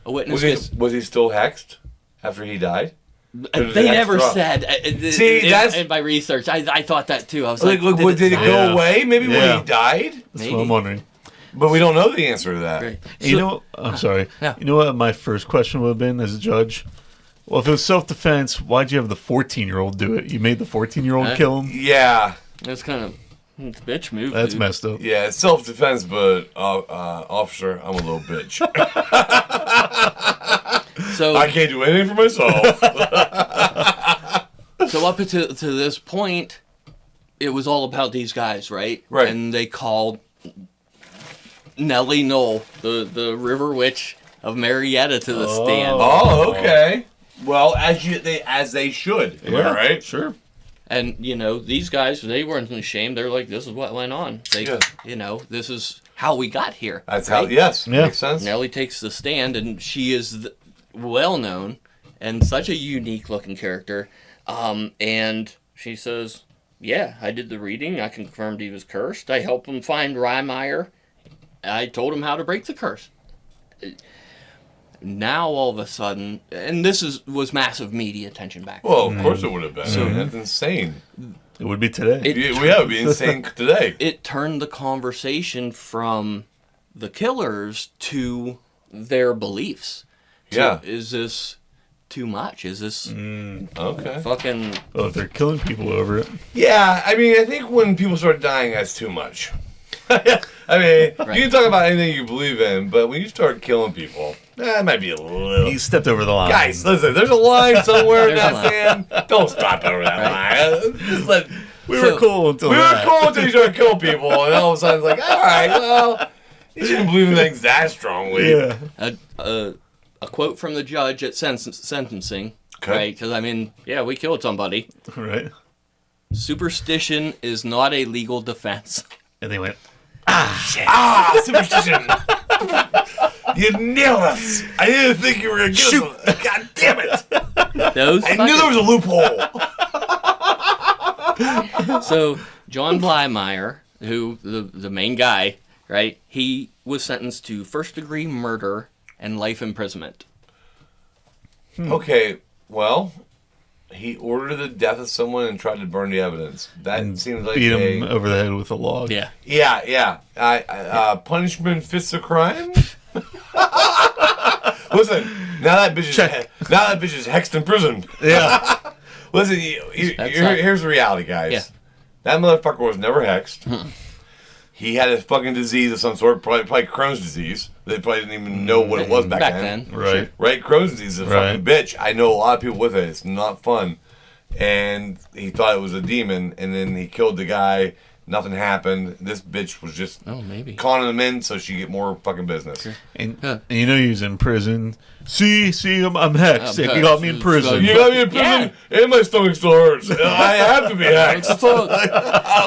a witness Was he still hexed after he died? They never said. See, that's in my research. I thought that too. I was like, like, did it go away? Maybe when Yeah. he died. That's Maybe. what I'm wondering. But we don't know the answer to that. Right. You know, I'm sorry. Yeah. You know what my first question would have been as a judge? Well, if it was self-defense, why'd you have the 14-year-old do it? You made the 14-year-old kill him? Yeah. That's kind of it's a bitch move. That's dude. messed up. Yeah, it's self-defense, but officer, I'm a little bitch. So I can't do anything for myself. So up to this point, it was all about these guys, right? Right. And they called Nellie Knoll, the River Witch of Marietta, to the stand. Oh, okay. Well, as they should. Am I right? Sure. And, you know, these guys, they weren't ashamed. They're like, this is what went on. You know, this is how we got here. That's right? how. Yes. Yeah. Makes sense. Nellie takes the stand, and she is well known and such a unique looking character. And she says, yeah, I did the reading. I confirmed he was cursed. I helped him find Ryemeyer. I told him how to break the curse. Now, all of a sudden, and this was massive media attention back then. Well, of course it would have been. I mean, that's insane. It would be today. It would be insane today. It turned the conversation from the killers to their beliefs. Yeah. Is this too much? Is this Okay. fucking... Well, if they're killing people over it. Yeah, I mean, I think when people start dying, that's too much. I mean, Right. you can talk about anything you believe in, but when you start killing people, that might be a little... He stepped over the line. Guys, listen, there's a line somewhere in There's a that sand. Don't stop over that line. Just let... We were cool until We were that. cool until you started killing people, and all of a sudden it's like, all right, well, you shouldn't believe in things that strongly. Yeah. A quote from the judge at sentencing, Okay. right? Because, I mean, yeah, we killed somebody. Right. Superstition is not a legal defense. And they went, Ah, superstition. You nailed us. I didn't think you were going to get us. God damn it. Those I knew there was a loophole. So, John Blymeyer, who, the main guy, right, he was sentenced to first-degree murder and life imprisonment. Okay, well, he ordered the death of someone and tried to burn the evidence. That seems like beat him over the head with a log. Yeah. Yeah. Punishment fits the crime. Listen, now that bitch is hexed in prison. Yeah. Listen, That's not- here's the reality, guys. Yeah. That motherfucker was never hexed. He had a fucking disease of some sort, probably Crohn's disease. They probably didn't even know what it was back then. Right. Right? Crohn's disease is a Right. fucking bitch. I know a lot of people with it. It's not fun. And he thought it was a demon, and then he killed the guy. Nothing happened. This bitch was just Maybe. conning him in so she get more fucking business. And, Huh. and you know he was in prison. See, I'm hexed. I'm You got me in hexed. prison. You got me in prison, and my stomach still hurts. I have to be hexed.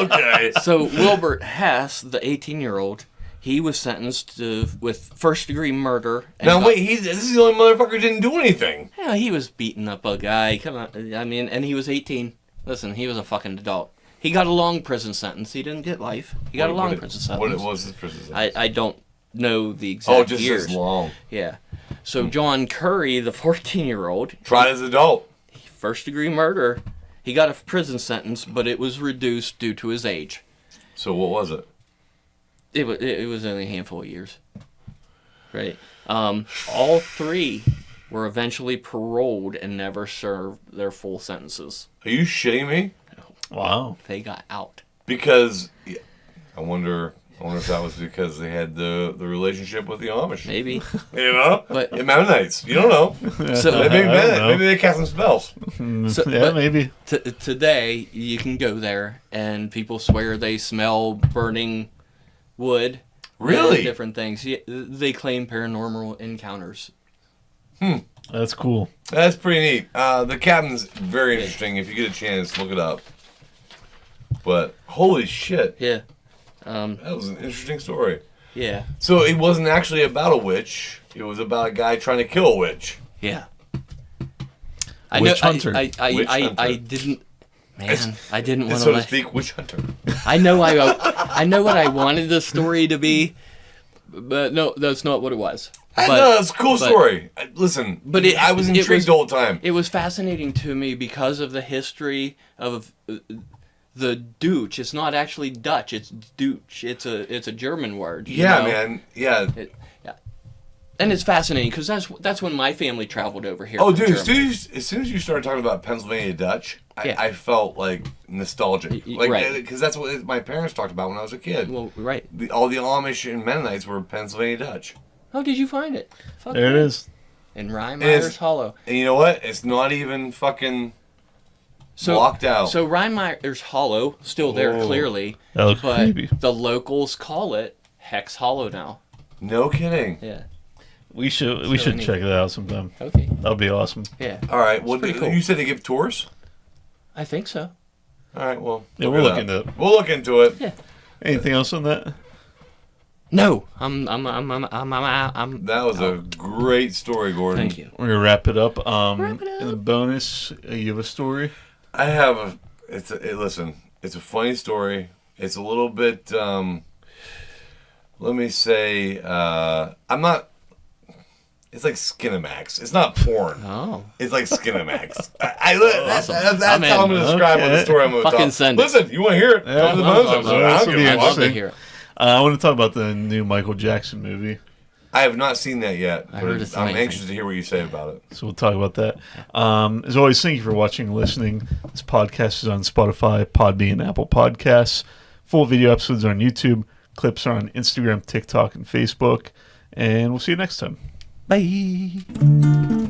Okay. So, Wilbert Hess, the 18-year-old, he was sentenced to with first-degree murder. And Now wait, this is the only motherfucker who didn't do anything. Yeah, he was beating up a guy. Come on, I mean, and he was 18. Listen, he was a fucking adult. He got a long prison sentence. He didn't get life. He got a long prison sentence. What was his prison sentence? I don't know the exact Oh, just years. as long. Yeah. So John Curry, the 14-year-old, Tried as an adult. first-degree murder, he got a prison sentence, but it was reduced due to his age. So what was it? It was only a handful of years. Right. All three were eventually paroled and never served their full sentences. Are you shitting me? Wow. They got out. Because I wonder if that was because they had the relationship with the Amish. Maybe. You know? But- The Mennonites. You don't know. So, Maybe they cast some spells. Yeah, but- maybe. Today, you can go there, and people swear they smell burning wood. Really? And different things. Yeah, they claim paranormal encounters. That's cool. That's pretty neat. The cabin's very interesting. If you get a chance, look it up. But holy shit, Yeah. that was an interesting story. Yeah. So it wasn't actually about a witch. It was about a guy trying to kill a witch. Yeah. I Witch know, hunter. Witch hunter. I didn't. Man, I didn't want so to to. speak, witch hunter. I know what I wanted the story to be, but no, that's not what it was. I know, it's a cool story. Listen, but I was intrigued the whole time. It was fascinating to me because of the history of the Deutsch. It's not actually Dutch. It's Deutsch. It's a German word. Yeah, man. Yeah. And it's fascinating because that's when my family traveled over here. Oh, from dude! Germany. As soon as you started talking about Pennsylvania Dutch, Yeah. I felt like nostalgic, like Right. because that's what my parents talked about when I was a kid. Well, right. All the Amish and Mennonites were Pennsylvania Dutch. How did you find it? Fuck There it yeah. is. In Rheinmeyer's Hollow. And you know what? It's not even fucking So, blocked out. So Rheinmeyer's Hollow, still there Oh. clearly, That looks but creepy. the locals call it Hex Hollow now. No kidding. Yeah. We should So check it out sometime. Okay. That would be awesome. Yeah. All right. Well, pretty cool. you said they give tours. I think so. All right. Well, Yeah, we'll look into it. We'll look into it. Yeah. Anything else on that? No, I'm. That was a great story, Gordon. Thank you. We're gonna wrap it up. Wrap it up. In the bonus, you have a story. I have a. Listen. It's a funny story. It's a little bit. Let me say. I'm not. It's like Skinamax. It's not porn. Oh. It's like Skinamax. Awesome. That's I'm how I'm in. going to describe what the story I'm going to Fucking talk. send it. Listen, you want to hear it? Yeah, Come to the bonus episode. I This don't will give be a I'd fuck. love to interesting. hear it. I want to talk about the new Michael Jackson movie, I have not seen that yet. I heard But it's I'm amazing. anxious to hear what you say about it. so we'll talk about that. As always, thank you for watching and listening. This podcast is on Spotify, Podbean, and Apple Podcasts. Full video episodes are on YouTube. Clips are on Instagram, TikTok, and Facebook. And we'll see you next time. Bye.